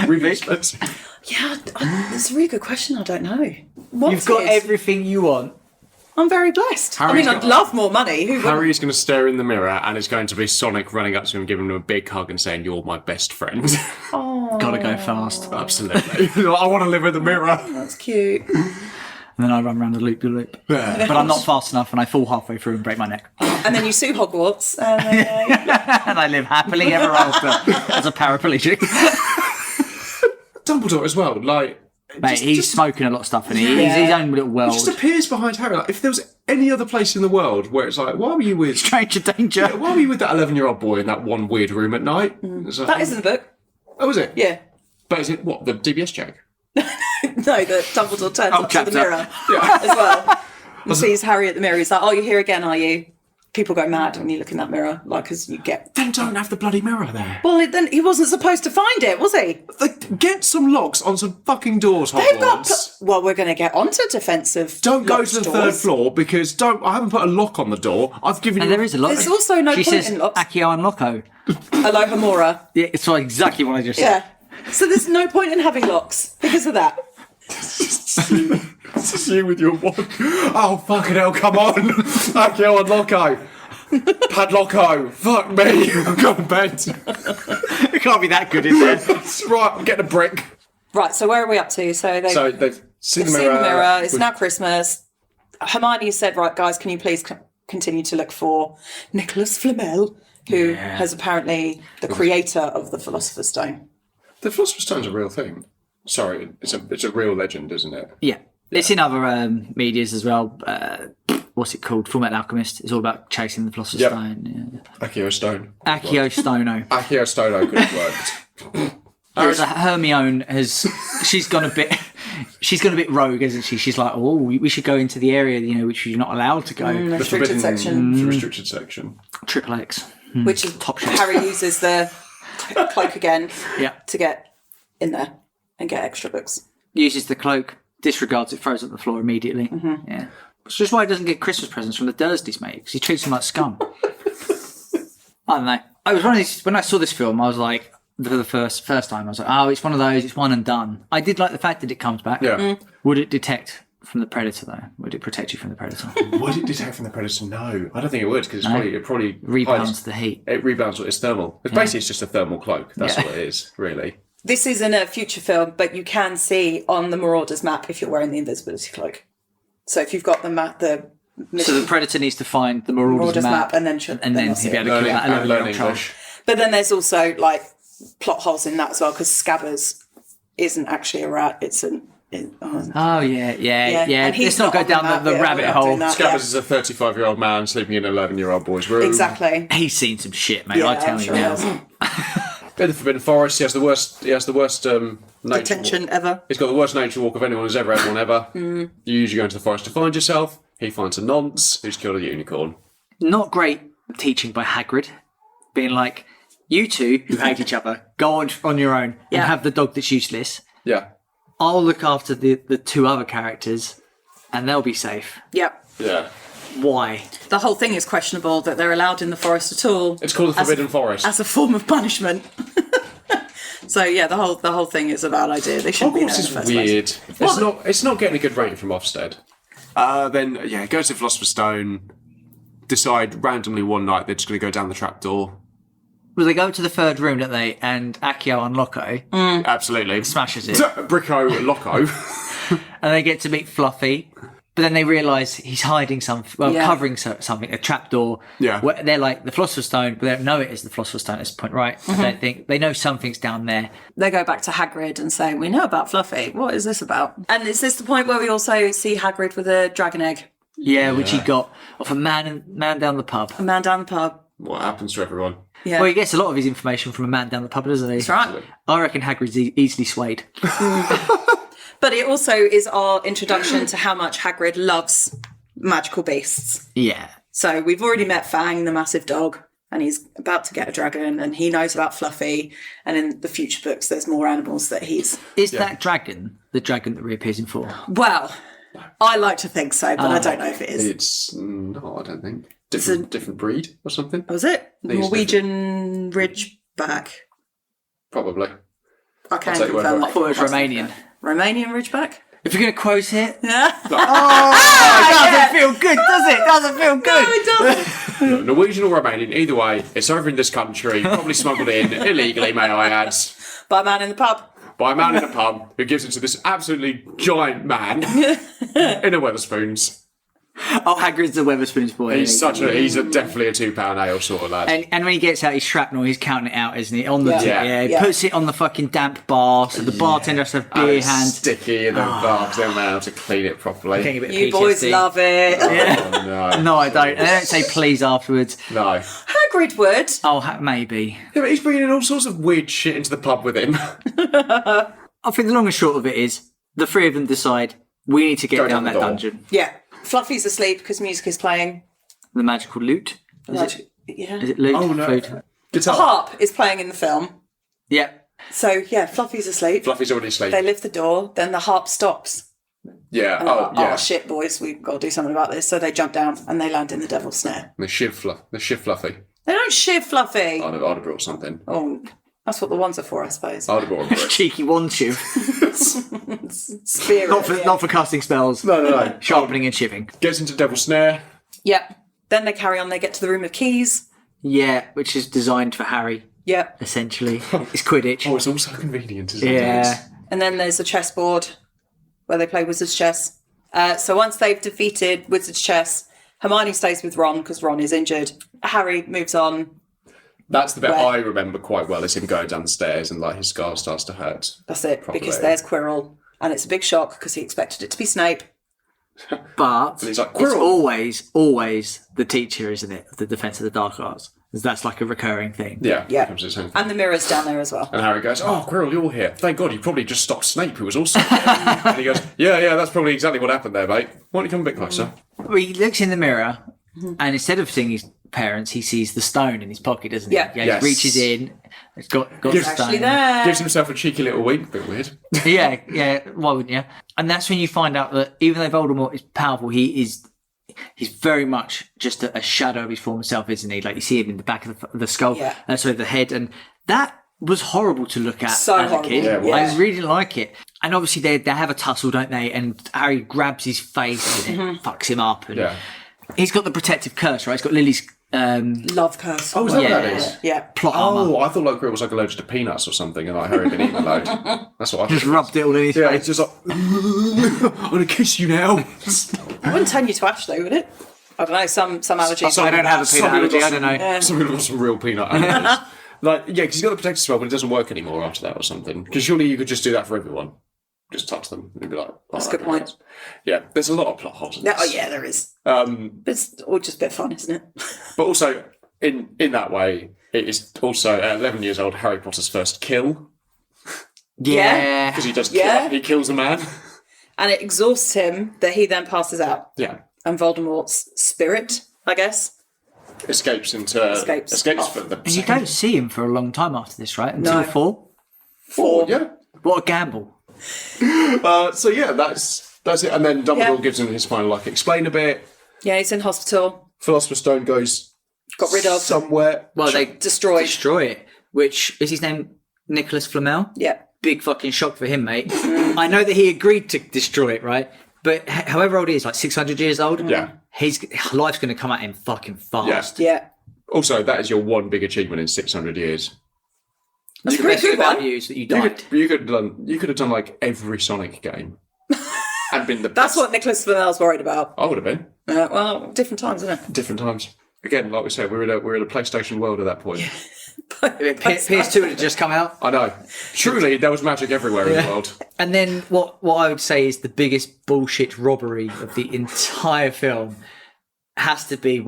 really expensive. Yeah, that's a really good question. I don't know. What's You've got his? everything you want. I'm very blessed. Harry's I'd got- love more money. Who wouldn't? Harry's going to stare in the mirror and it's going to be Sonic running up to him, giving him a big hug and saying, "You're my best friend." Gotta go fast. Absolutely. I want to live in the mirror. That's cute. And then I run around the loop-de-loop. But I'm not fast enough and I fall halfway through and break my neck. And then you sue Hogwarts. And And I live happily ever after as a paraplegic. Dumbledore as well, like... Mate, he's smoking a lot of stuff and he's his own little world. He just appears behind Harry. Like, if there was any other place in the world where it's like, why were you with... Stranger danger. Why were you with that 11-year-old boy in that one weird room at night? It's like, that is in the book. Oh, is it? Yeah. But is it, what, the DBS check? No, that Dumbledore turns up to chapter. the mirror as well. And sees Harry at the mirror. He's like, "Oh, you're here again, are you?" People go mad when you look in that mirror, like, because you get... Then don't have the bloody mirror there. Well, then he wasn't supposed to find it, was he? Get some locks on some fucking doors, They've got... Hogwarts. Well, we're going to get onto defensive Don't go locked to the doors. third floor because I haven't put a lock on the door. I've given And you... there is a lock. There's also no She point says in locks. Accio and Loco. Aloha Mora. Yeah, it's like exactly what I just said. Yeah. So there's no point in having locks because of that. This is you with your one. Oh, fucking hell, come on. Accio and Loco. Padlocko. Fuck me. I'm going to bed. It can't be that good, is it? Right, I'm getting a brick. Right, so where are we up to? So they've seen the seen the mirror. It's We've- now Christmas. Hermione said, right, guys, can you please continue to look for Nicholas Flamel, who has apparently the creator of the Philosopher's Stone. The Philosopher's Stone's a real thing. Sorry, it's a real legend, isn't it? Yeah. It's in other medias as well. What's it called? Fullmetal Alchemist. It's all about chasing the Philosopher's Yep. Stone. Yeah. Accio Stone. Accio Stono. Accio Stone could have worked. Whereas Hermione she's gone a bit rogue, isn't she? She's like, oh, we should go into the area, which you're not allowed to go. Restricted section. The restricted section. Triple X. Which is Top shelf. Harry uses the cloak again Yeah. to get in there and get extra books. Uses the cloak, disregards it, throws it on the floor immediately. Mm-hmm. Yeah. It's just why he doesn't get Christmas presents from the Dursleys, mate, because he treats them like scum. I don't know. I was one of these, when I saw this film, I was like, for the first time, I was like, oh, it's one of those, it's one and done. I did like the fact that it comes back. Yeah. Would it detect from the Predator, though? Would it protect you from the Predator? Would it detect from the Predator? No. I don't think it would, because it probably Rebounds the heat. It rebounds what it's thermal. It's basically it's just a thermal cloak. That's what it is, really. This isn't a future film, but you can see on the Marauders map if you're wearing the invisibility cloak. So if you've got the map, So the Predator needs to find the Marauders map, and then he'll they'll be able see to it. kill that And learn 11-year-old child. English. But then there's also like plot holes in that as well, because Scabbers isn't actually a rat; it's an. Oh, yeah. And he's Let's not go on down map, the yeah, rabbit we're not hole. doing that, Scabbers is a 35-year-old man sleeping in an 11-year-old boy's room. Exactly. He's seen some shit, mate. Yeah, I tell I'm you sure now. he has. In the Forbidden Forest, he has the worst nature Detention ever. He's got the worst nature walk of anyone who's ever had one ever. You usually go into the forest to find yourself. He finds a nonce who's killed a unicorn. Not great teaching by Hagrid, being like, you two who hate each other, go on your own and have the dog that's useless. Yeah. I'll look after the two other characters and they'll be safe. Yep. Yeah. Why? The whole thing is questionable that they're allowed in the forest at all. It's called the Forbidden Forest. As a form of punishment. So yeah, the whole thing is a bad idea. They shouldn't be there Hogwarts in the is first place. weird. It's not getting a good rating from Ofsted. Then go to the Philosopher's Stone. Decide randomly one night they're just going to go down the trapdoor. Well, they go to the third room, don't they? And Accio and Loco Absolutely. smashes it. Bricko Loco. And they get to meet Fluffy. But then they realise he's hiding covering something, a trapdoor. Yeah. Where they're like, the Philosopher's Stone, but they don't know it is the Philosopher's Stone at this point, right? I don't think. They know something's down there. They go back to Hagrid and say, we know about Fluffy. What is this about? And is this the point where we also see Hagrid with a dragon egg? Yeah, which he got off a man down the pub. A man down the pub. What happens to everyone? Yeah. Well, he gets a lot of his information from a man down the pub, doesn't he? That's right. I reckon Hagrid's easily swayed. But it also is our introduction to how much Hagrid loves magical beasts. Yeah. So we've already met Fang, the massive dog, and he's about to get a dragon, and he knows about Fluffy. And in the future books, there's more animals that he's... Is that dragon the dragon that reappears in 4? Well, I like to think so, but I don't know if it is. It's no, I don't think. Different breed or something. Was it? think it's Norwegian Ridgeback. Probably. I can't take your word confirm for that. I thought it was Romanian. Romanian Ridgeback? If you're going to quote it, Yeah. it doesn't feel good, does it? It doesn't feel good. No, it doesn't. Norwegian or Romanian, either way, it's over in this country, probably smuggled in illegally, may I add, By a man in the pub. by a man in a pub who gives it to this absolutely giant man in a Wetherspoons. Oh, Hagrid's the Wetherspoons boy. He's isn't he? he's definitely a £2 ale sort of lad. And when he gets out his shrapnel, he's counting it out, isn't he? On the Yeah. he Yeah. puts it on the fucking damp bar, so the bartender has to have And beer it's hands. sticky in the bar because they haven't been able to clean it properly. Getting a bit of You boys PTSD. love it. Oh, no. No, I don't. And they don't say please afterwards. No. Hagrid would. Oh, maybe. Yeah, but he's bringing in all sorts of weird shit into the pub with him. I think the long and short of it is the three of them decide we need to get Go down down the that door. dungeon. Yeah. Fluffy's asleep because music is playing. The magical lute. Is Yeah. it lute? Oh, no. Flute? The Guitar. harp is playing in the film. Yeah. So, yeah, Fluffy's asleep. Fluffy's already asleep. They lift the door, then the harp stops. Yeah. And they're Oh, like, yeah. oh, shit, boys, we've got to do something about this. So they jump down and they land in the devil's snare. The shiv Fluffy. They don't shiv Fluffy. I'd have brought something. Oh, that's what the ones are for, I suppose. I'd have brought a brick. Cheeky wand shiv. Spirit. Not for casting spells. No. Sharpening and shiving. Gets into Devil's Snare. Yep. Then they carry on. They get to the room of keys. Yeah, which is designed for Harry, Yep. essentially. It's Quidditch. Oh, it's all so convenient, isn't it? Yeah. And then there's a chessboard where they play wizard's chess. So once they've defeated wizard's chess, Hermione stays with Ron because Ron is injured. Harry moves on. That's the bit I remember quite well, is him going down the stairs and like his scar starts to hurt. That's it, properly. because there's Quirrell. And it's a big shock because he expected it to be Snape. But And he's like, it's Quirrell! always the teacher, isn't it? Of the Defence of the Dark Arts. That's like a recurring thing. Yeah, Yeah. becomes his own thing. And the mirror's down there as well. And Harry goes, "Oh, Quirrell, you're here. Thank God, you probably just stopped Snape, who was also here." And he goes, yeah, that's probably exactly what happened there, mate. Why don't you come a bit closer? Well, he looks in the mirror, and instead of seeing his parents, he sees the stone in his pocket, doesn't he? Yeah. He reaches in. It's got the It's stone. actually there. Gives himself a cheeky little wink. Bit weird. Yeah. Why wouldn't you? And that's when you find out that even though Voldemort is powerful, he's very much just a shadow of his former self, isn't he? Like you see him in the back of the skull, sorry, the head, and that was horrible to look at So as horrible. a kid. Yeah, it was. I really didn't like it. And obviously they have a tussle, don't they? And Harry grabs his face and it fucks him up. And he's got the protective curse, right? He's got Lily's Love curse. Oh, is that what that is? Yeah. plot armor. Oh, I thought like Quirrell was like allergic to peanuts or something, and like Harry had been eating a load. That's what I Just thought. rubbed it all in his Yeah, face. it's just like, I'm going to kiss you now. It wouldn't turn you to ash though, would it? I don't know, some allergies. I don't have a peanut allergy, I don't know. Some people got some real peanut allergies. Like, yeah, because he's got the protective spell, but it doesn't work anymore after that or something. Because surely you could just do that for everyone. Just touch them. And you'd be like, That's a good point. Yeah, there's a lot of plot holes in Yeah, this. oh yeah, there is. But It's all just a bit fun, isn't it? also, in that way, it is also, at 11 years old, Harry Potter's first kill. Yeah. Because he does Yeah. he kills a man. And it exhausts him that he then passes out. Yeah. And Voldemort's spirit, I guess. Escapes Escapes. for the And you don't see him for a long time after this, right? Until No. 4. four. Yeah. What a gamble. So yeah, that's it. And then Dumbledore Yeah. gives him his final explain a bit. Yeah, he's in hospital. Philosopher's Stone goes Got rid of. somewhere. Well, they Destroyed. destroy it, which is his name, Nicholas Flamel. Yeah. Big fucking shock for him, mate. I know that he agreed to destroy it, right? But however old he is, like 600 years old, Yeah. his life's going to come at him fucking fast. Yeah. Also, that is your one big achievement in 600 years. That's a The pretty best good thing about one. you is that you You died. could have done like every Sonic game and been the best. That's what Nicholas Flamel's worried about. I would have been. Well, different times, isn't it? Different times. Again, like we said, we're in a PlayStation world at that point. PS2 would have just come out. I know. Truly, there was magic everywhere in the world. And then what I would say is the biggest bullshit robbery of the entire film has to be,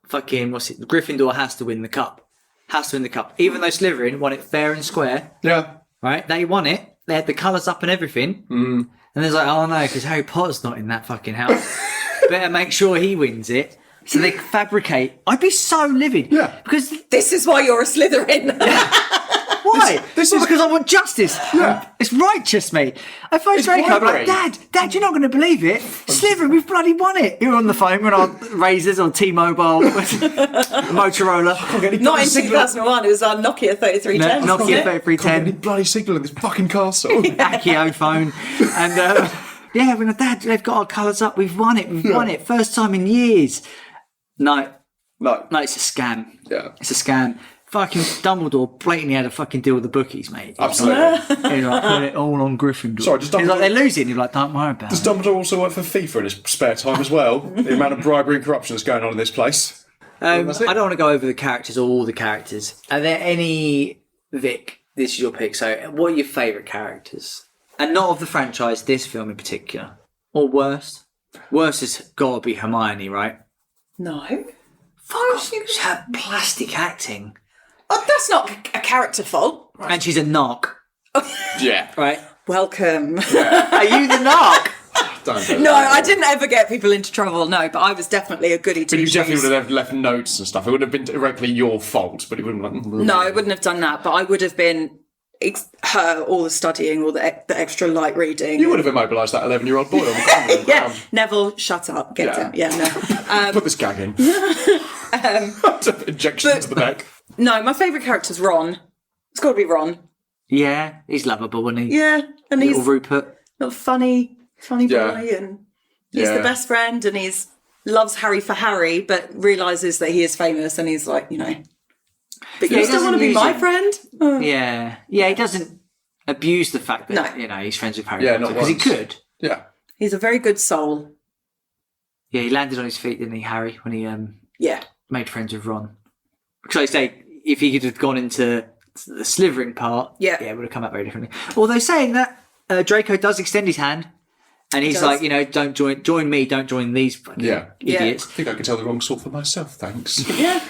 fucking, Gryffindor has to win the cup. Has to win the cup. Even though Slytherin won it fair and square, Yeah. right? They won it. They had the colours up and everything. And there's like, oh no, because Harry Potter's not in that fucking house. Better make sure he wins it. So they fabricate. I'd be so livid. Yeah. Because This is why you're a Slytherin. why? This Well, is- because I want justice. Yeah. It's righteous, mate. I phoned It's Draco. I'm bribery. like, Dad, you're not going to believe it. Slytherin, we've bloody won it. You're on the phone. We're on Razors, on T-Mobile, Motorola. Not in 2001, it was our Nokia 3310. wasn't Nokia it? 3310. bloody signal in this fucking castle. Accio phone. And yeah, we're like, Dad, they've got our colours up. We've won it. We've won it. First time in years. No, No. it's a scam. Yeah. It's a scam. Fucking Dumbledore blatantly had a fucking deal with the bookies, mate. Absolutely. He's like, put it all on Gryffindor. Sorry, just He's like, Dumbledore- they're losing. You're like, don't worry about Does it. Dumbledore also work for FIFA in his spare time as well? The amount of bribery and corruption that's going on in this place. I That's it. don't want to go over the characters or all the characters. Are there any, Vic, this is your pick, so what are your favourite characters? And not of the franchise, this film in particular. Or worst? Worst has got to be Hermione, right? No. Fuck off. She's had plastic acting. Oh, that's not a character fault. And she's a narc, Yeah. right? Welcome. Are you the narc? Don't do No, that. I didn't ever get people into trouble, no, but I was definitely a goody But two you shoes. definitely would have left notes and stuff. It wouldn't have been directly your fault, but it wouldn't have been like... No, I wouldn't have done that, but I would have been her, all the studying, all the extra light reading. You would have immobilised that 11-year-old boy on the ground. on the Yeah, ground. Neville, shut up. Get Yeah. down. Yeah, no. Put this gag in. Injection to the neck. No, my favourite character's Ron. It's got to be Ron. Yeah, he's lovable, isn't he? Yeah, and Little he's Rupert. a funny Yeah. boy, and he's Yeah. the best friend, and he's loves Harry for Harry, but realises that he is famous, and he's like, but Yeah, you he still want to doesn't be use my it. friend? Yeah, he doesn't. abuse the fact that he's friends with Harry Potter because he could. Yeah. He's a very good soul. Yeah, he landed on his feet, didn't he, Harry, when he made friends with Ron. Because I say, if he could have gone into the Slytherin part, it would have come out very differently. Although saying that, Draco does extend his hand, and he's like, don't join me, don't join these fucking idiots. I think I could tell the wrong sort for myself, thanks. Yeah.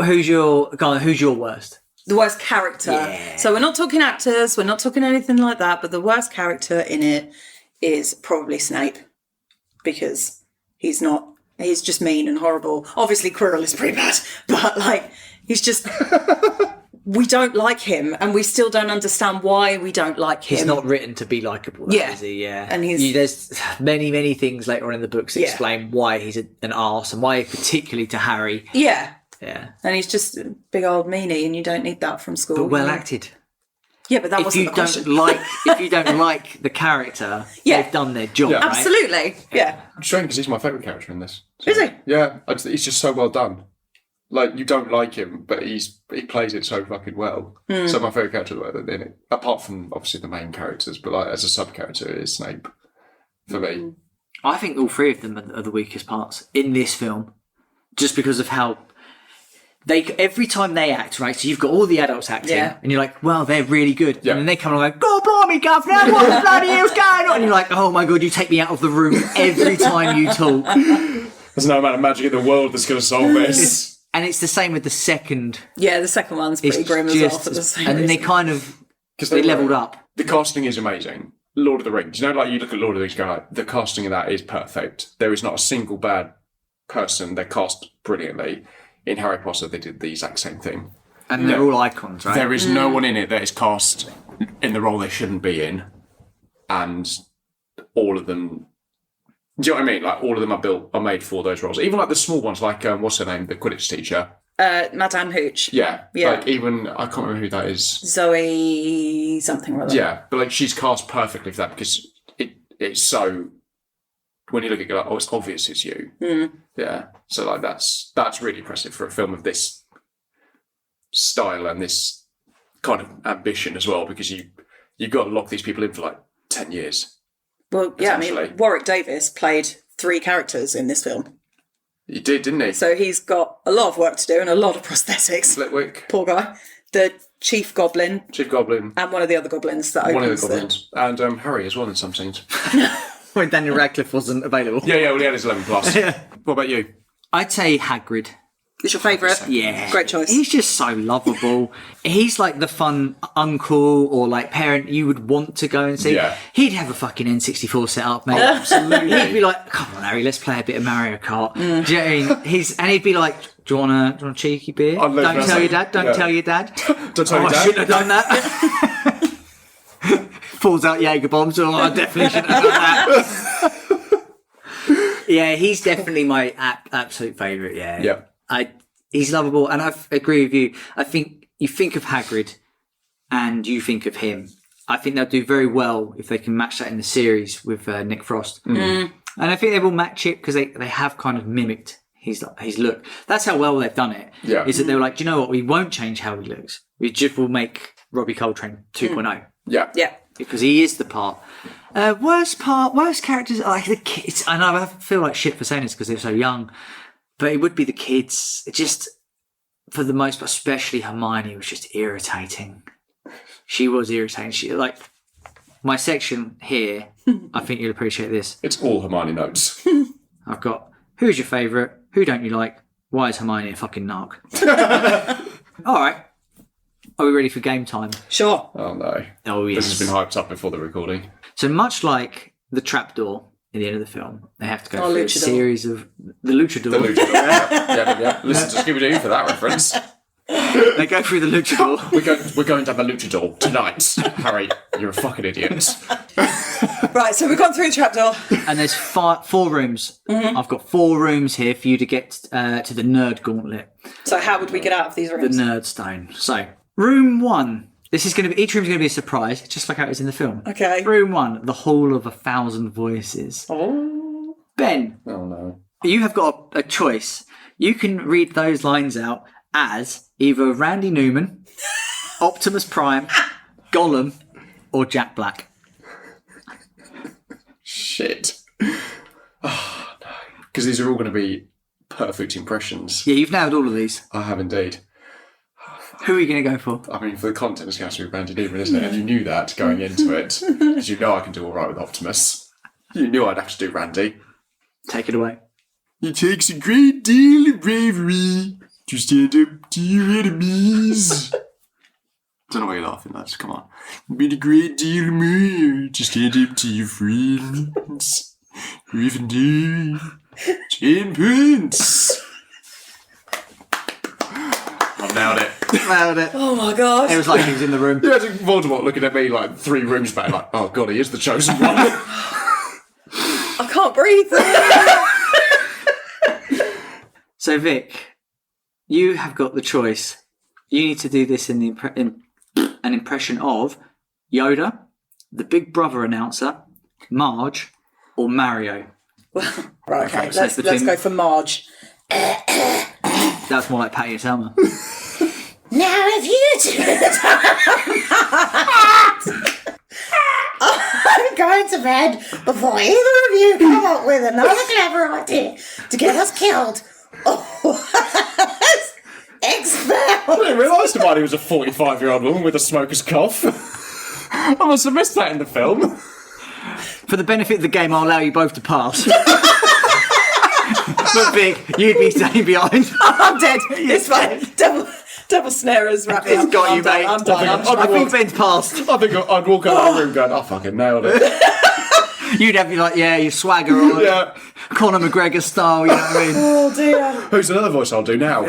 Who's your worst? The worst character. Yeah. So we're not talking actors, we're not talking anything like that, but the worst character in it is probably Snape. Because he's just mean and horrible. Obviously Quirrell is pretty bad, but he's just... we don't like him, and we still don't understand why we don't like him. He's not written to be likeable, is he? Yeah. And there's many, many things later on in the books that explain why he's an arse and why, particularly to Harry. Yeah. Yeah. And he's just a big old meanie, and you don't need that from school. But well acted. Yeah, but that wasn't the question. If you don't like the character, they've done their job, right? Absolutely. Yeah. It's strange because he's my favourite character in this. Is he? Yeah. He's just so well done. You don't like him, but he plays it so fucking well. So my favourite character in it, apart from obviously the main characters, but as a sub-character, is Snape for me. I think all three of them are the weakest parts in this film, just because of how every time they act, right? So you've got all the adults acting, and you're like, well, they're really good. And then they come along and go, God blimey, governor, what the bloody hell's going on? And you're like, oh my God, you take me out of the room every time you talk. There's no amount of magic in the world that's going to solve this. And it's the same with the second. Yeah, the second one's pretty grim as well. For the same and then reason. they kind of they leveled up. The casting is amazing. Lord of the Rings. You look at Lord of the Rings, you go, the casting of that is perfect. There is not a single bad person. They're cast brilliantly. In Harry Potter, they did the exact same thing. And they're all icons, right? There is no one in it that is cast in the role they shouldn't be in. And all of them... Do you know what I mean? All of them are made for those roles. Even the small ones, what's her name? The Quidditch teacher. Madame Hooch. Yeah. Even, I can't remember who that is. Zoe something or other. Yeah, but she's cast perfectly for that because it's so... When you look at it, it's obvious it's you. Mm. Yeah. So that's really impressive for a film of this style and this kind of ambition as well, because you've got to lock these people in for 10 years. Well, yeah, I mean, Warwick Davis played 3 characters in this film. He did, didn't he? So he's got a lot of work to do and a lot of prosthetics. Flitwick. Poor guy. The Chief Goblin. And one of the other goblins that opens And Harry as well in some scenes. When Daniel Radcliffe wasn't available. Yeah, well, he had his 11 plus. What about you? I'd say Hagrid. It's your favourite? Yeah. Great choice. He's just so lovable. He's the fun uncle or parent you would want to go and see. Yeah. He'd have a fucking N64 set up, mate. Absolutely. He'd be like, come on, Harry, let's play a bit of Mario Kart. Do you know what I mean? And he'd be like, do you want a cheeky beer? Don't tell your dad. Don't tell your dad. Don't tell your dad. I shouldn't have done that. Pulls out Jaeger bombs. Oh, I definitely shouldn't have done that. Yeah, he's definitely my absolute favourite. Yeah. He's lovable, and I agree with you. I think you think of Hagrid, and you think of him. I think they'll do very well if they can match that in the series with Nick Frost. And I think they will match it because they have kind of mimicked his look. That's how well they've done it. Yeah. Is that they were like, do you know what? We won't change how he looks. We just will make Robbie Coltrane 2.0. Yeah. Yeah. Because he is the part. Worst characters are the kids. I know I feel like shit for saying this because they're so young, but it would be the kids. It just, for the most part, especially Hermione, was just irritating. She was irritating. My section here, I think you'll appreciate this. It's all Hermione notes. I've got, who's your favourite? Who don't you like? Why is Hermione a fucking narc? All right. Are we ready for game time? Sure. Oh, no. Oh, yes. This has been hyped up before the recording. So much like the trapdoor at the end of the film, they have to go through a Luchador. series of... The Luchador. The Luchador. yeah. Listen to Scooby-Doo for that reference. They go through the Luchador. We're going to have a Luchador tonight. Harry, you're a fucking idiot. Right, so we've gone through the trapdoor. And there's 4 rooms. Mm-hmm. I've got 4 rooms here for you to get to the Nerd Gauntlet. So how would we get out of these rooms? The Nerd Stone. So, room 1. This is going to be... Each room's going to be a surprise, just like how it is in the film. Okay. Room 1, the Hall of 1,000 Voices. Oh. Ben. Oh, no. You have got a choice. You can read those lines out as either Randy Newman, Optimus Prime, Gollum, or Jack Black? Shit. Oh, no. Because these are all going to be perfect impressions. Yeah, you've nailed all of these. I have indeed. Who are you going to go for? I mean, for the content, it's going to be Randy Newman, isn't it? And you knew that going into it. Because you know I can do all right with Optimus. You knew I'd have to do Randy. Take it away. It takes a great deal of bravery to stand up to your enemies. Don't know why you're laughing, lads. Come on. Been a great deal more to stand up to your friends. Gryffindor. 10 points. I've nailed it. Nailed it. Oh my god. It was like he was in the room. Yeah, Voldemort looking at me like 3 rooms back, like, oh god, he is the chosen one. I can't breathe. So, Vic, you have got the choice. You need to do this in the an impression of Yoda, the Big Brother announcer, Marge, or Mario. Right, okay. So Let's between- go for Marge. That's more like Patty Selma. Now if you two I'm going to bed before either of you come up with another clever idea to get us killed. Expelled. I didn't realise Hermione was a 45-year-old woman with a smoker's cough. I must have missed that in the film. For the benefit of the game, I'll allow you both to pass. But Vic, you'd be staying behind. I'm dead. It's fine. Double snare has wrapped me It's up. got you, I'm done, mate. I'm done. I think Ben's passed. I think I'd walk out of the room going, I fucking nailed it. You'd have to be like, yeah, you swagger on. Yeah. Conor McGregor style, you know what I mean? Oh dear. Who's another voice I'll do now?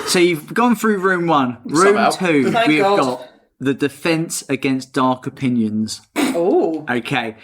So you've gone through room 1. Room Somehow. 2, Thank we've God. got the defence against dark opinions. Oh. Okay.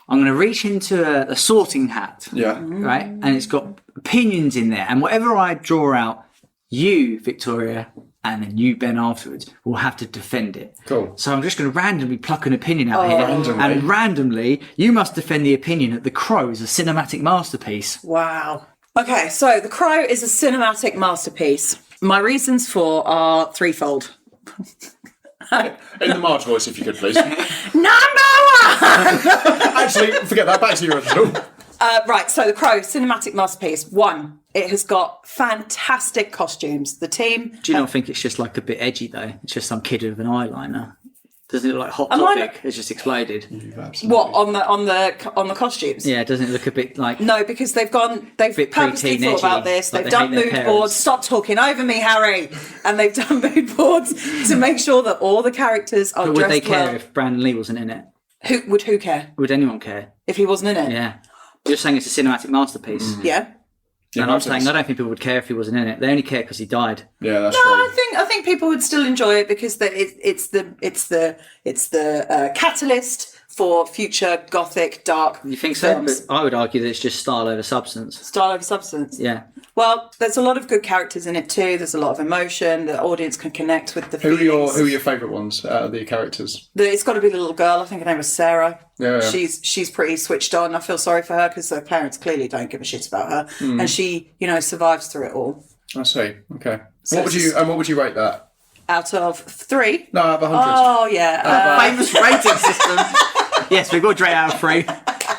I'm going to reach into a sorting hat, Yeah. right? And it's got opinions in there. And whatever I draw out, you, Victoria, and then you, Ben, afterwards, will have to defend it. Cool. So I'm just going to randomly pluck an opinion out here. Randomly? And randomly, you must defend the opinion that The Crow is a cinematic masterpiece. Wow. Okay, so The Crow is a cinematic masterpiece. My reasons for are threefold. In the Marge voice, if you could, please. Number 1! Actually, forget that. Back to your original. Right, so The Crow, cinematic masterpiece. 1, it has got fantastic costumes. The team... Do you not think it's just like a bit edgy, though? It's just some kid with an eyeliner. Doesn't it look like Hot Am I Topic has just exploded? What, on the costumes? Yeah, doesn't it look a bit like... No, because they've Bit purposely pre-teen thought about edgy, this. like They've they done hate their mood parents. boards. Stop talking over me, Harry. And they've done mood boards to make sure that all the characters are But would dressed they care well. if Brandon Lee wasn't in it? Who care Would anyone care? if he wasn't in it? Yeah. You're saying it's a cinematic masterpiece. Yeah. Yeah, And I'm most of saying us. I don't think people would care if he wasn't in it. They only care because he died. Yeah, that's No, true. I think people would still enjoy it because it's the catalyst for future gothic dark. You think so? films. But I would argue that it's just style over substance. Style over substance. Yeah. Well, there's a lot of good characters in it too. There's a lot of emotion. The audience can connect with the Who feelings. are your favourite ones out of the characters? It's got to be the little girl. I think her name was Sarah. Yeah. She's pretty switched on. I feel sorry for her because her parents clearly don't give a shit about her, Hmm. and she, survives through it all. I see. Okay. So What would you rate that? Out of 3, No, out of 100. oh yeah, Famous rating system. Yes, we've got Dre out of 3.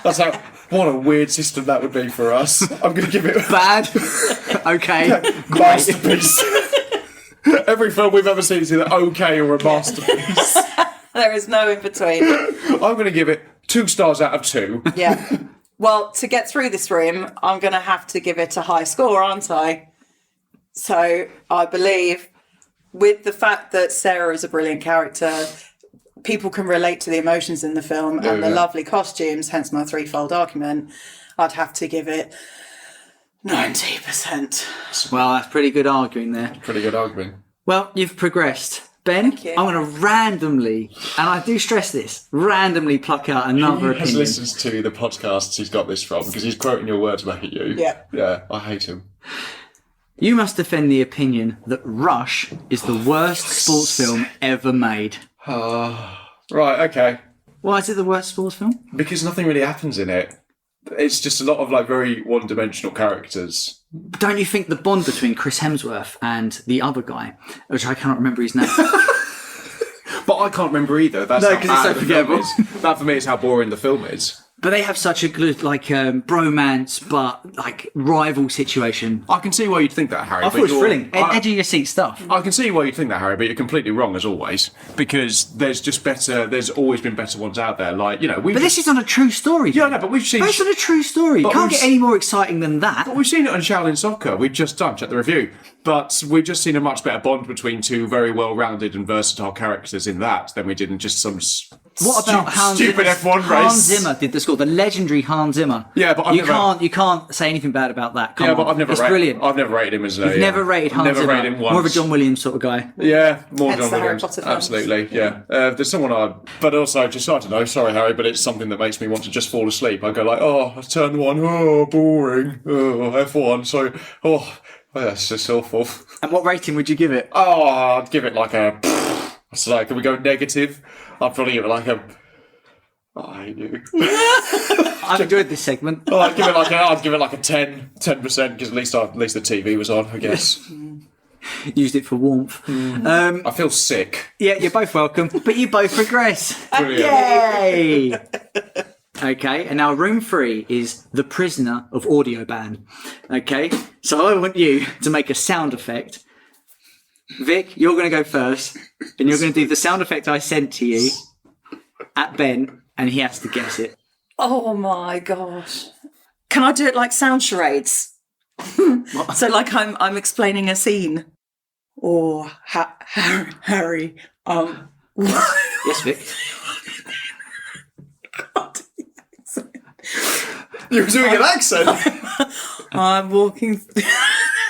That's how. What a weird system that would be for us. I'm going to give it Bad. Okay. masterpiece. Every film we've ever seen is either okay or a masterpiece. there is no in between. I'm going to give it 2 stars out of 2. Yeah. Well, to get through this room, I'm going to have to give it a high score, aren't I? So I believe, with the fact that Sarah is a brilliant character, people can relate to the emotions in the film and the lovely costumes, hence my threefold argument, I'd have to give it 90%. Well, that's pretty good arguing there. Pretty good argument. Well, you've progressed. Ben, Thank you. I'm going to randomly, and I do stress this, randomly pluck out another He has opinion. listened to the podcasts he's got this from because he's quoting your words back at you. Yeah. Yeah, I hate him. You must defend the opinion that Rush is the worst sports film ever made. Right, okay. Why is it the worst sports film? Because nothing really happens in it. It's just a lot of very one-dimensional characters. Don't you think the bond between Chris Hemsworth and the other guy, which I cannot remember his name, But I can't remember either. That's No, how 'cause it's bad so the film forgettable. is. That for me is how boring the film is. But they have such a good, like, bromance, but, like, rival situation. I can see why you'd think that, Harry. I but thought it was you're- thrilling. Edge of your seat stuff. I can see why you'd think that, Harry, but you're completely wrong as always. Because there's always been better ones out there. Like, we've. But this is on a true story. Yeah, no, but we've seen. Based on a true story. But Can't we've get any more exciting than that. But we've seen it on Shaolin Soccer. We've just done, check the review. But we've just seen a much better bond between two very well-rounded and versatile characters in that than we did in just some What about Hans stupid Zimmer's- F1 race. Hans Zimmer did the score, the legendary Hans Zimmer. Yeah, but you can't say anything bad about that. Come Yeah, on. but I've never it's rated, brilliant. I've never rated him as a. You've never rated Hans Never Zimmer. rated him once. More of a John Williams sort of guy. Yeah, more Hence John the Harry Williams. Potter films. Absolutely, yeah. There's someone but also just I don't know. Sorry, Harry, but it's something that makes me want to just fall asleep. I go like, turn one, boring, F1. So, that's just awful. And what rating would you give it? I'd give it like a. So, can we go negative? I'd probably give it like a. I hate you. I've enjoyed this segment. I'd give it like a 10% because at least the TV was on, I guess. Used it for warmth. I feel sick. Yeah, you're both welcome, but you both regress. Brilliant. Yay! Okay, and now room 3 is the prisoner of audio ban. Okay, so I want you to make a sound effect. Vic, you're going to go first, and you're going to do the sound effect I sent to you at Ben, and he has to guess it. Oh my gosh. Can I do it like sound charades? So like I'm explaining a scene. Or Harry, Yes, Vic. You're doing an accent. I'm walking.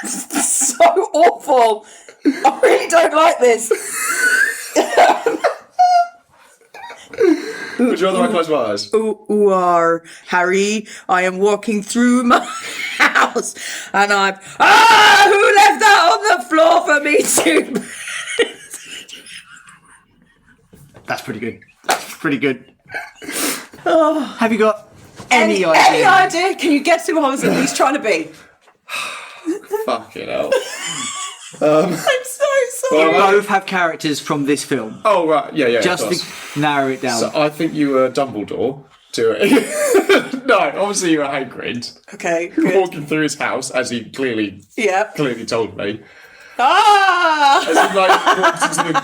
So awful. I really don't like this. Would you rather I close my eyes? Harry, I am walking through my house and I'm. Who left that on the floor for me to. That's pretty good. That's pretty good. Have you got any idea? Any idea? Can you guess who I was at least trying to be? Fucking hell. I'm so sorry. You both have characters from this film. Oh, right. Yeah. Just of course. to narrow it down. So I think you were Dumbledore to it. No, obviously you were Hagrid. Okay, good. Walking through his house, as he clearly told me. Ah! As he walked into the...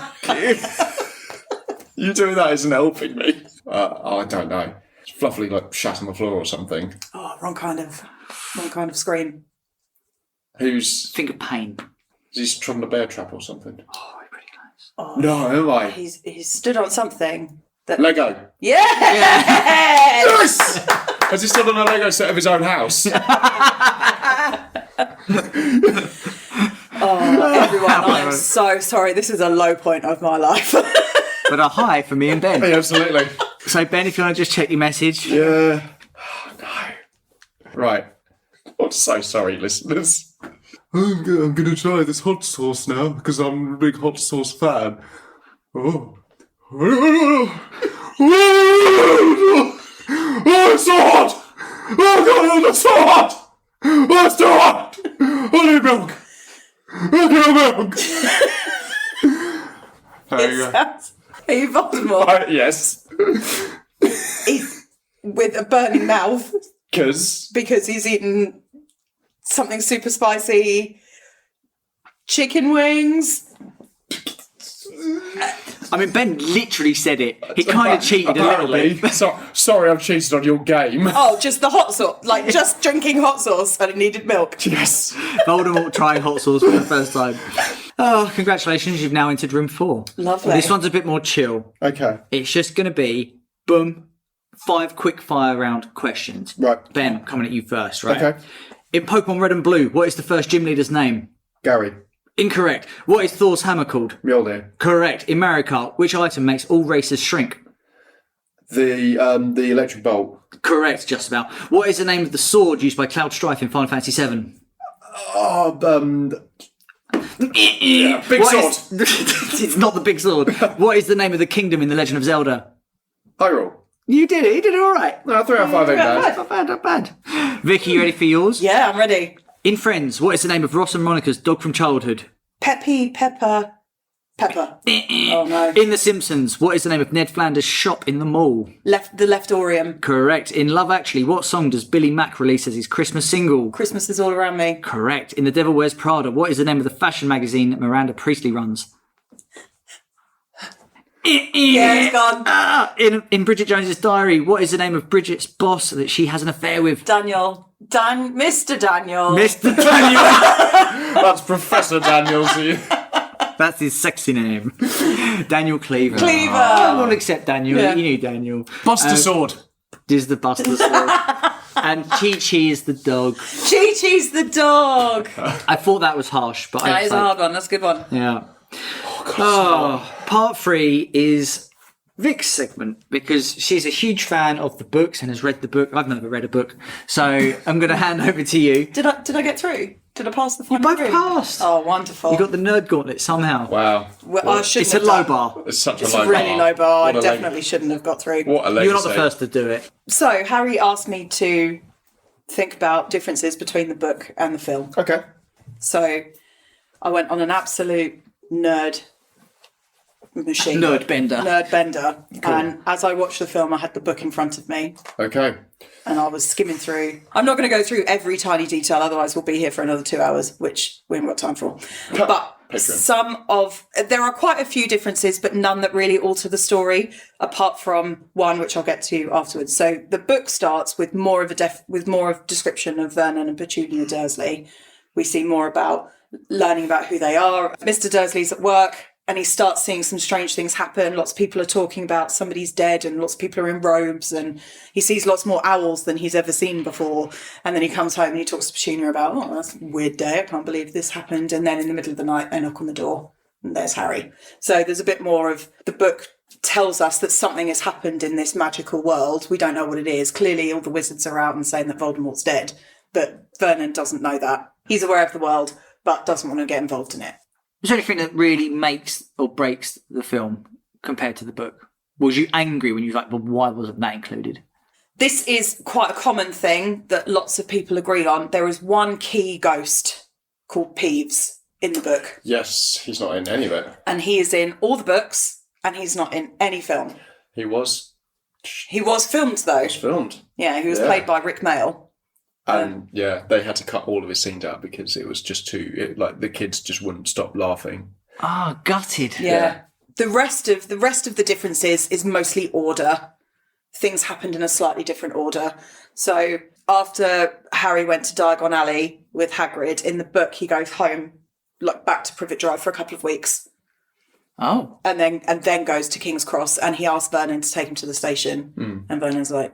You doing that isn't helping me. I don't know. It's fluffily shat on the floor or something. Oh, wrong kind of scream. Who's... Think of pain. He's trodden a bear trap or something. Oh, pretty nice. Oh, No, am I? He's stood on something. That... Lego. Yes! Yes! Has he stood on a Lego set of his own house? Everyone, I am so sorry. This is a low point of my life. But a high for me and Ben. Yeah, absolutely. So, Ben, if you want to just check your message. Yeah. Oh, no. Right. I'm so sorry, listeners. I'm going to try this hot sauce now because I'm a big hot sauce fan. Oh. Oh, it's so hot! Oh, God, it's so hot! Oh, it's too hot! I need milk! I need milk! There you go. Are you Voldemort? Yes. With a burning mouth Because he's eaten something super spicy. Chicken wings. I mean, Ben literally said it. He kind of cheated a little bit. Sorry, I've cheated on your game. Oh, just the hot sauce. Like, just drinking hot sauce and it needed milk. Yes. Voldemort trying hot sauce for the first time. Oh, congratulations, you've now entered room 4. Lovely. This one's a bit more chill. Okay. It's just going to be, boom, 5 quick fire round questions. Right. Ben, coming at you first, right? Okay. In Pokemon Red and Blue, what is the first gym leader's name? Gary. Incorrect. What is Thor's hammer called? Mjolnir. Correct. In Mario Kart, which item makes all racers shrink? The electric bolt. Correct, just about. What is the name of the sword used by Cloud Strife in Final Fantasy VII? Big sword. It's not the big sword. What is the name of the kingdom in The Legend of Zelda? Hyrule. You did it. You did it all right. No, 3 out of 5 ain't bad. Not bad, not bad. Vicky, you ready for yours? Yeah, I'm ready. In Friends, what is the name of Ross and Monica's dog from childhood? Peppy, Pepper, Pepper. Oh no. In The Simpsons, what is the name of Ned Flanders' shop in the mall? The Leftorium. Correct. In Love Actually, what song does Billy Mack release as his Christmas single? Christmas is all around me. Correct. In The Devil Wears Prada, what is the name of the fashion magazine Miranda Priestley runs? Yeah, it's gone. In Bridget Jones's Diary, what is the name of Bridget's boss that she has an affair with? Mr. Daniel. Mr. Daniel. That's Professor Daniel to you. That's his sexy name. Daniel Cleaver. Cleaver. I will accept Daniel. Yeah. You knew Daniel. Buster Sword. Is the Buster Sword. And Chi-Chi is the dog. Chi-Chi's the dog. I thought that was harsh, but That is a hard one. That's a good one. Yeah. Part 3 is Vic's segment because she's a huge fan of the books and has read the book. I've never read a book, so I'm going to hand over to you. Did I get through? Did I pass the final Both three? passed. Oh, wonderful. You got the nerd gauntlet somehow. Wow. Well, I shouldn't It's a have low done. bar. It's such It's a a low really low bar. I What a definitely shouldn't have got through. What a legacy. You're not the first to do it. So Harry asked me to think about differences between the book and the film. Okay. So I went on an absolute nerd machine. Nerd bender. Nerd bender. And as I watched the film, I had the book in front of me Okay. and I was skimming through. I'm not going to go through every tiny detail, otherwise we'll be here for another 2 hours, which we haven't got time for. But there are quite a few differences, but none that really alter the story, apart from one which I'll get to afterwards. So the book starts with more of a description of Vernon and Petunia Dursley. We see more about learning about who they are. Mr. Dursley's at work and he starts seeing some strange things happen. Lots of people are talking about somebody's dead and lots of people are in robes and he sees lots more owls than he's ever seen before. And then he comes home and he talks to Petunia about, oh, that's a weird day. I can't believe this happened. And then in the middle of the night, they knock on the door and there's Harry. So there's a bit more of the book tells us that something has happened in this magical world. We don't know what it is. Clearly all the wizards are out and saying that Voldemort's dead, but Vernon doesn't know that. He's aware of the world, but doesn't want to get involved in it. Is there anything that really makes or breaks the film compared to the book? Was you angry when you were like, well, why wasn't that included? This is quite a common thing that lots of people agree on. There is one key ghost called Peeves in the book. Yes, he's not in any of it. And he is in all the books and he's not in any film. He was filmed though. filmed. Yeah, he was played by Rick Mail. And they had to cut all of his scenes out because it was just the kids just wouldn't stop laughing. Ah, gutted. Yeah. The rest of the differences is mostly order. Things happened in a slightly different order. So after Harry went to Diagon Alley with Hagrid, in the book he goes home, like back to Privet Drive for a couple of weeks. Oh. And then goes to King's Cross and he asks Vernon to take him to the station. And Vernon's like,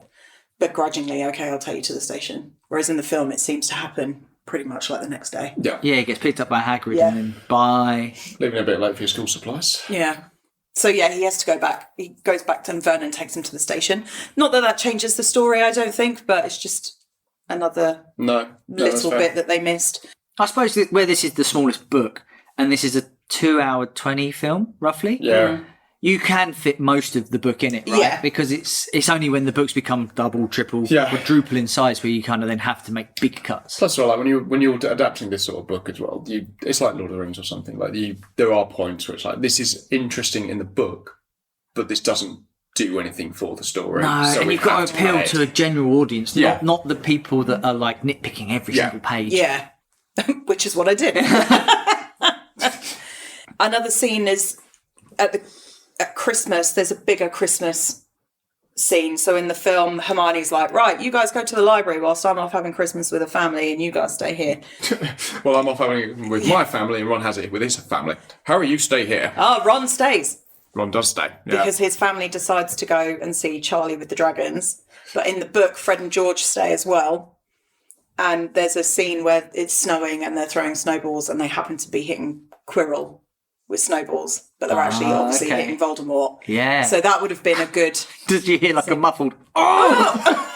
begrudgingly, okay, I'll take you to the station. Whereas in the film, it seems to happen pretty much like the next day. Yeah. Yeah, he gets picked up by Hagrid Yeah. and then bye. Leaving a bit late for your school supplies. Yeah. So yeah, he has to go back. He goes back to Vernon, takes him to the station. Not that changes the story, I don't think, but it's just another little bit that they missed. I suppose where this is the smallest book, and this is a 2-hour 20 film, roughly. Yeah. You can fit most of the book in it, right? Yeah. Because it's only when the books become double, triple, quadruple in size where you kind of then have to make big cuts. Plus, like when you're adapting this sort of book as well, it's like Lord of the Rings or something. Like there are points where it's like this is interesting in the book, but this doesn't do anything for the story. No, so and you've got to appeal to a general audience, not the people that are like nitpicking every single page. Yeah, which is what I did. Another scene is at Christmas. There's a bigger Christmas scene. So in the film, Hermione's like, right, you guys go to the library whilst I'm off having Christmas with a family and you guys stay here. Well, I'm off having it with my family and Ron has it with his family. Harry, you stay here. Oh, Ron stays. Ron does stay. Yeah. Because his family decides to go and see Charlie with the Dragons. But in the book, Fred and George stay as well. And there's a scene where it's snowing and they're throwing snowballs and they happen to be hitting Quirrell with snowballs, but they're actually obviously hitting Voldemort. Yeah. So that would have been a good... Did you hear like a muffled, oh!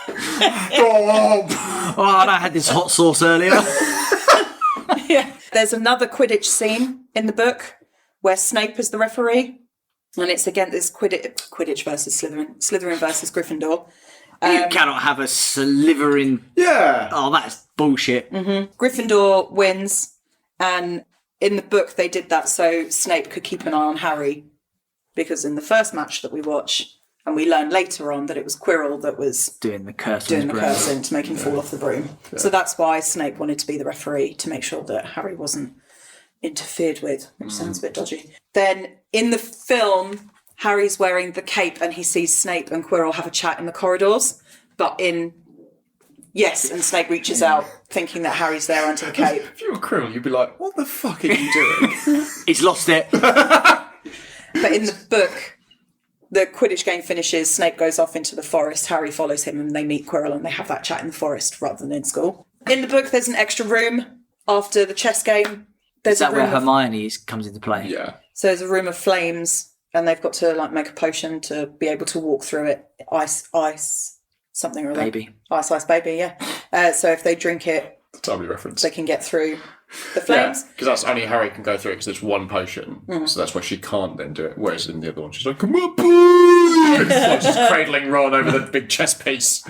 Oh, and I had this hot sauce earlier. Yeah. There's another Quidditch scene in the book where Snape is the referee, and it's against this Quidditch versus Slytherin versus Gryffindor. You cannot have a Slytherin. Yeah. Oh, that's bullshit. Gryffindor wins, and in the book, they did that so Snape could keep an eye on Harry, because in the first match that we watch, and we learn later on that it was Quirrell that was Doing the curse. cursing to make him fall off the broom. Yeah. So that's why Snape wanted to be the referee, to make sure that Harry wasn't interfered with, which sounds a bit dodgy. Then in the film, Harry's wearing the cape and he sees Snape and Quirrell have a chat in the corridors. But and Snape reaches out thinking that Harry's there under the cape. If you were Quirrell, you'd be like, what the fuck are you doing? He's lost it. But in the book, the Quidditch game finishes, Snape goes off into the forest, Harry follows him and they meet Quirrell and they have that chat in the forest rather than in school. In the book, there's an extra room after the chess game. Is that where Hermione comes into play? Yeah. So there's a room of flames and they've got to like make a potion to be able to walk through it. Ice, something or other. Baby. Ice, baby, yeah. So if they drink it, timely reference, they can get through the flames. Because that's only Harry can go through it because there's one potion. So that's why she can't then do it. Whereas in the other one, she's like, come on, boy! Like just cradling Ron over the big chess piece.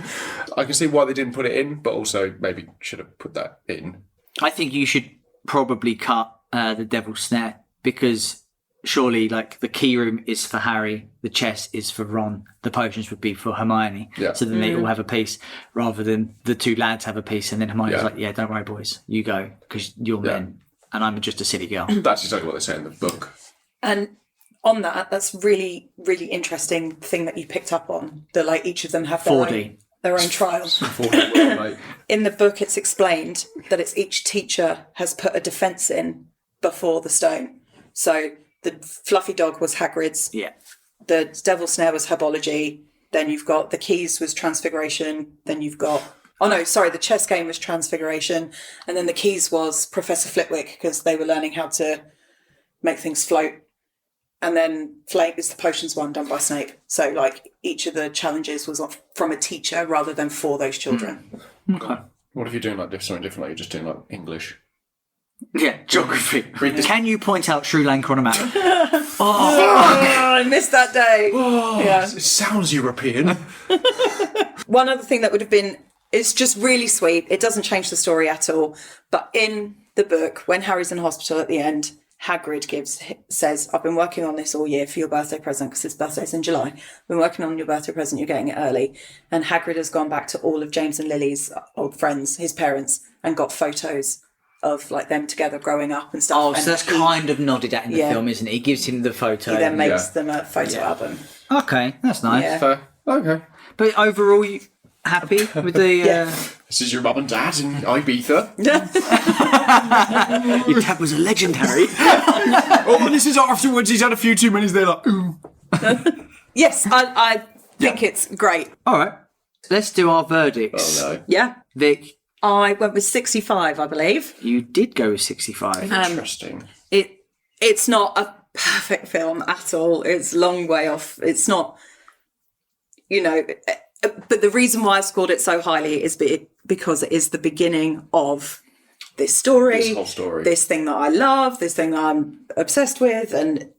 I can see why they didn't put it in, but also maybe should have put that in. I think you should probably cut the Devil's Snare, because surely like the key room is for Harry, the chess is for Ron, the potions would be for Hermione. Yeah. So then they all have a piece, rather than the two lads have a piece and then Hermione's like, yeah, don't worry boys, you go, because you're men and I'm just a silly girl. That's exactly what they say in the book. And on that's really, really interesting thing that you picked up on, that like each of them have their own trials. In the book, it's explained that it's each teacher has put a defence in before the stone. So the fluffy dog was Hagrid's. Yeah. The Devil's Snare was herbology. Then you've got the keys was transfiguration. Then you've got... the chess game was transfiguration. And then the keys was Professor Flitwick, because they were learning how to make things float. And then Flame is the potions one done by Snape. So, like, each of the challenges was from a teacher rather than for those children. Okay. What if you're doing like something different, like you're just doing like English? Yeah, geography. Can you point out Sri Lanka on a map? I missed that day. It sounds European. One other thing that would have been, it's just really sweet. It doesn't change the story at all. But in the book, when Harry's in hospital at the end, Hagrid says, I've been working on this all year for your birthday present, because his birthday's in July. I've been working on your birthday present, you're getting it early. And Hagrid has gone back to all of James and Lily's old friends, his parents, and got photos of like them together growing up and stuff. Oh, so that's kind of nodded at in the film, isn't it? He gives him the photo. He then makes them a photo album. Okay, that's nice. Yeah. Okay. But overall, you happy with the... This is your mum and dad in Ibiza. Your dad was a legend, Harry. And this is afterwards. He's had a few too many. They're like, ooh. Yes, I think it's great. All right, let's do our verdicts. Oh, no. Yeah. Vic, I went with 65, I believe. you did go with 65. Interesting. It's not a perfect film at all. It's a long way off. It's not, but the reason why I scored it so highly is because it is the beginning of this story. This whole story. This thing that I love, this thing that I'm obsessed with. And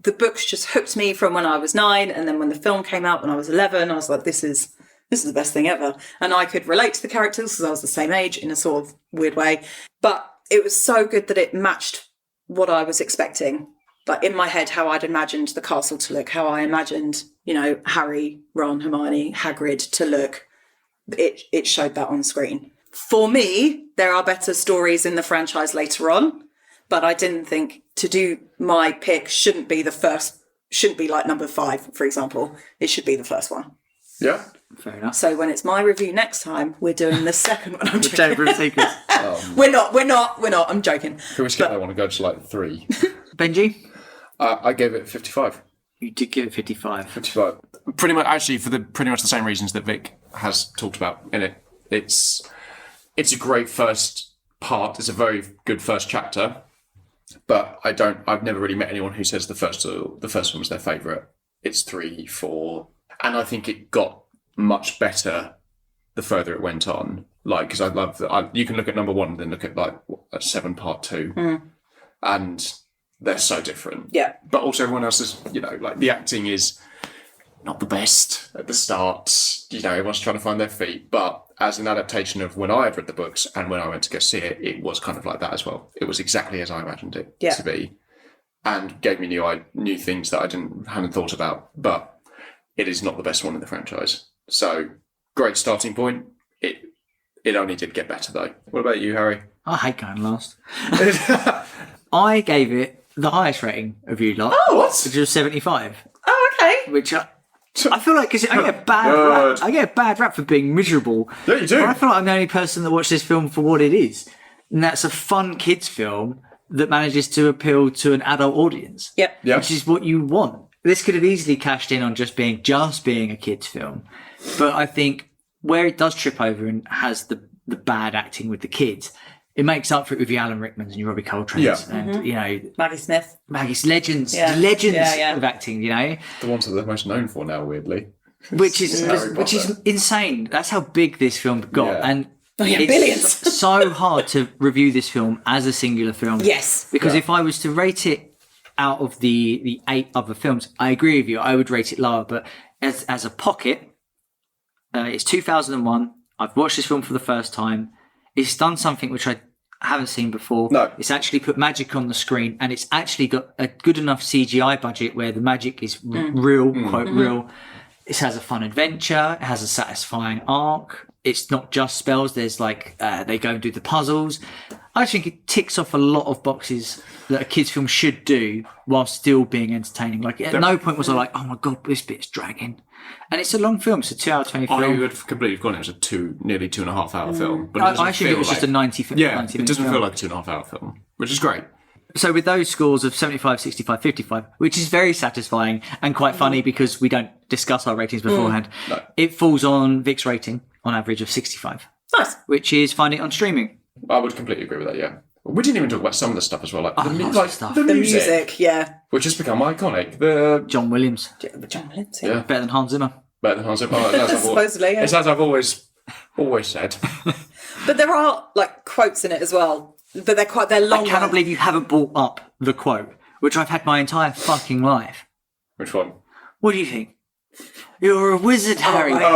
the books just hooked me from when I was 9. And then when the film came out when I was 11, I was like, this is the best thing ever. And I could relate to the characters because I was the same age in a sort of weird way. But it was so good that it matched what I was expecting. Like in my head, how I'd imagined the castle to look, how I imagined, Harry, Ron, Hermione, Hagrid to look. It showed that on screen. For me, there are better stories in the franchise later on, but I didn't think to do my pick shouldn't be like number 5, for example. It should be the first one. Yeah. Fair enough. So when it's my review next time, we're doing the second one. I'm joking. Chamber of Secrets. We're not. I'm joking. Can we skip that one and go to like 3? Benji? I gave it 55. You did give it 55. 55. Pretty much, actually, for pretty much the same reasons that Vic has talked about in it. It's a great first part. It's a very good first chapter. But I've never really met anyone who says the first one was their favourite. It's 3, 4. And I think it got much better the further it went on. Like, because I love that. You can look at number 1 and then look at like a 7 part 2. And they're so different. Yeah. But also everyone else is, like the acting is not the best at the start. everyone's trying to find their feet. But as an adaptation of when I had read the books and when I went to go see it, it was kind of like that as well. It was exactly as I imagined it to be, and gave me new things that I hadn't thought about. But it is not the best one in the franchise. So great starting point. It only did get better though. What about you, Harry? I hate going last. I gave it the highest rating of you lot. Oh, what? Which was 75. Oh, okay. Which I feel like, because I get a bad rap. I get a bad rap for being miserable. Yeah, you do. But I feel like I'm the only person that watched this film for what it is. And that's a fun kids film that manages to appeal to an adult audience. Yep. Which is what you want. This could have easily cashed in on just being a kids film. But I think where it does trip over and has the bad acting with the kids, it makes up for it with your Alan Rickmans and your Robbie Coltrane's and, Maggie Smith. Maggie's legends of acting, The ones that they're most known for now, weirdly. Which is insane. That's how big this film got. Yeah. And billions. it's so hard to review this film as a singular film. Yes. Because if I was to rate it out of the 8 other films, I agree with you, I would rate it lower. But as a pocket, it's 2001. I've watched this film for the first time. It's done something which I haven't seen before. No. It's actually put magic on the screen, and it's actually got a good enough CGI budget where the magic is real, quote, real. It has a fun adventure. It has a satisfying arc. It's not just spells. There's they go and do the puzzles. I think it ticks off a lot of boxes that a kids' film should do while still being entertaining. At no point was I like, oh my God, this bit's dragging. And it's a long film. It's a 2 hour 20 film. I would completely forgotten it was a nearly 2.5 hour film. But I assumed it was just a 90 film. Yeah, 90 it doesn't film. feel like a 2.5 hour film, which is great. So with those scores of 75, 65, 55, which is very satisfying and quite funny because we don't discuss our ratings beforehand, it falls on Vic's rating on average of 65. Nice. Which is finding it on streaming. I would completely agree with that, yeah. We didn't even talk about some of the stuff as well, lots of stuff. the The music, music, yeah. which has become iconic. The John Williams. John Williams, yeah, Better than Hans Zimmer. better than Hans Zimmer. Supposedly, yeah. It's as I've always said. But there are quotes in it as well. But they're long. I cannot believe you haven't brought up the quote, which I've had my entire fucking life. Which one? What do you think? You're a wizard, Harry. my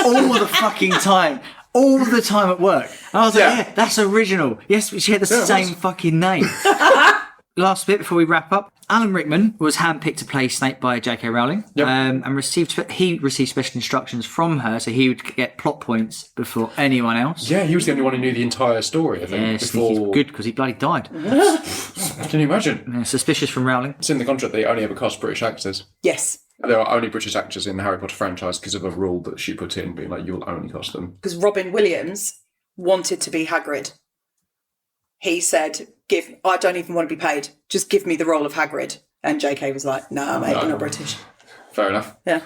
All the fucking time. All the time at work. And I was like, yeah, that's original. Yes, she had the same fucking name. Last bit before we wrap up. Alan Rickman was handpicked to play Snape by J.K. Rowling, and received special instructions from her, so he would get plot points before anyone else. Yeah, he was the only one who knew the entire story, I think. Yeah, he's good because he bloody died. Can you imagine? Yeah, suspicious from Rowling. It's in the contract they only ever cast British actors. Yes. There are only British actors in the Harry Potter franchise because of a rule that she put in, being like, you'll only cast them. Because Robin Williams wanted to be Hagrid. He said, I don't even want to be paid. Just give me the role of Hagrid. And JK was like, nah, mate, you're not British. Fair enough. Yeah.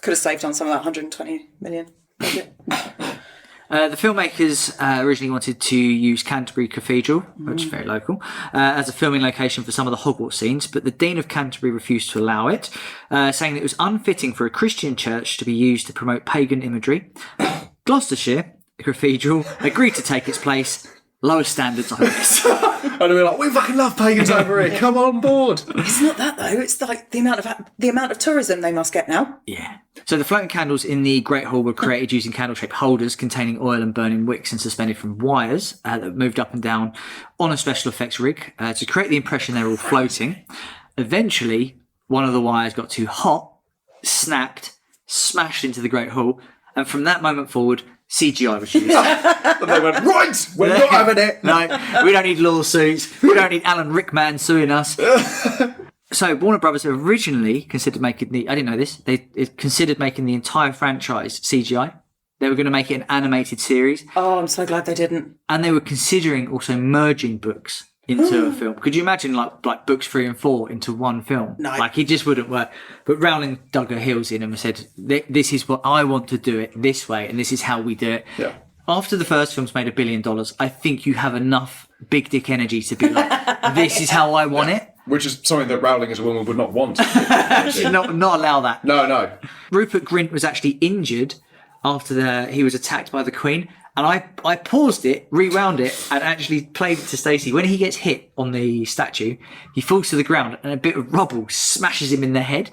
Could have saved on some of that 120 million. The filmmakers originally wanted to use Canterbury Cathedral, which is very local, as a filming location for some of the Hogwarts scenes, but the Dean of Canterbury refused to allow it, saying that it was unfitting for a Christian church to be used to promote pagan imagery. Gloucestershire, the cathedral, agreed to take its place. Lowest standards, I guess. And we're like, we fucking love pagans over here. Come on board. It's not that, though. It's the amount of tourism they must get now. Yeah. So the floating candles in the Great Hall were created using candle-shaped holders containing oil and burning wicks and suspended from wires that moved up and down on a special effects rig to create the impression they were all floating. Eventually, one of the wires got too hot, snapped, smashed into the Great Hall, and from that moment forward, CGI was used. And they went, right, we're not having it. No, we don't need lawsuits. We don't need Alan Rickman suing us. So Warner Brothers originally considered making I didn't know this, they considered making the entire franchise CGI. They were going to make it an animated series. Oh, I'm so glad they didn't. And they were considering also merging books into a film. Could you imagine like books 3 and 4 into one film? No. It just wouldn't work. But Rowling dug her heels in and said, this is what I want to do it this way, and this is how we do it. Yeah. After the first film's made $1 billion, I think you have enough big dick energy to be like, this is how I want it. Which is something that Rowling as a woman would not want. not allow that. No. Rupert Grint was actually injured after he was attacked by the Queen, And I paused it, rewound it, and actually played it to Stacey. When he gets hit on the statue, he falls to the ground and a bit of rubble smashes him in the head.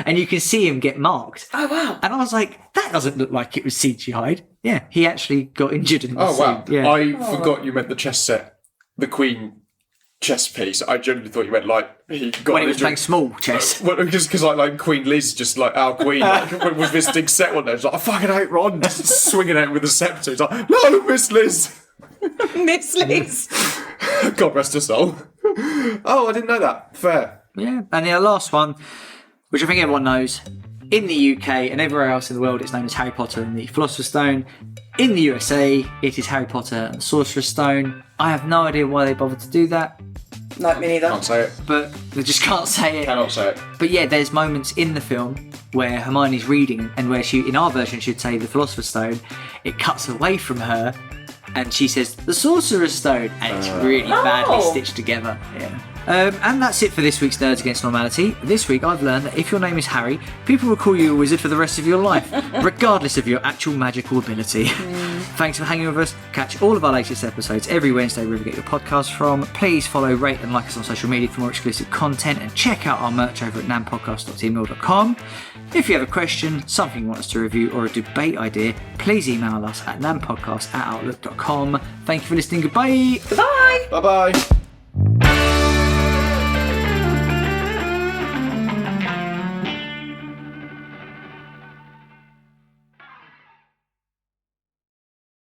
And you can see him get marked. Oh, wow. And I was like, that doesn't look like it was CGI'd. Yeah, he actually got injured in the Oh, wow. scene. Yeah. I forgot you meant the chess set, the Queen chess piece. I genuinely thought you meant like he got When he was injured. playing small chess. Well, just because like Queen Liz, just like our Queen, like, was visiting set one day. She's like, I fucking hate Ron, just swinging at him with a scepter. He's like, no, Miss Liz. Miss Liz. God rest her soul. Oh, I didn't know that. Fair. Yeah, and the last one, which I think everyone knows, in the UK and everywhere else in the world, it's known as Harry Potter and the Philosopher's Stone. In the USA, it is Harry Potter and the Sorcerer's Stone. I have no idea why they bothered to do that, No, me neither. Can't say it. but they just can't say it. Cannot say it. But yeah, there's moments in the film where Hermione's reading and where she, in our version, should say the Philosopher's Stone. It cuts away from her and she says the Sorcerer's Stone, and it's really badly stitched together. Yeah. And that's it for this week's Nerds Against Normality. This week I've learned that if your name is Harry, people will call you a wizard for the rest of your life, regardless of your actual magical ability. Thanks for hanging with us. Catch all of our latest episodes every Wednesday wherever you get your podcasts from. Please follow, rate and like us on social media for more exclusive content, and check out our merch over at nampodcast.teammail.com. If you have a question, something you want us to review, or a debate idea, please email us at nampodcast@outlook.com. Thank you for listening. Goodbye. Goodbye. Bye-bye.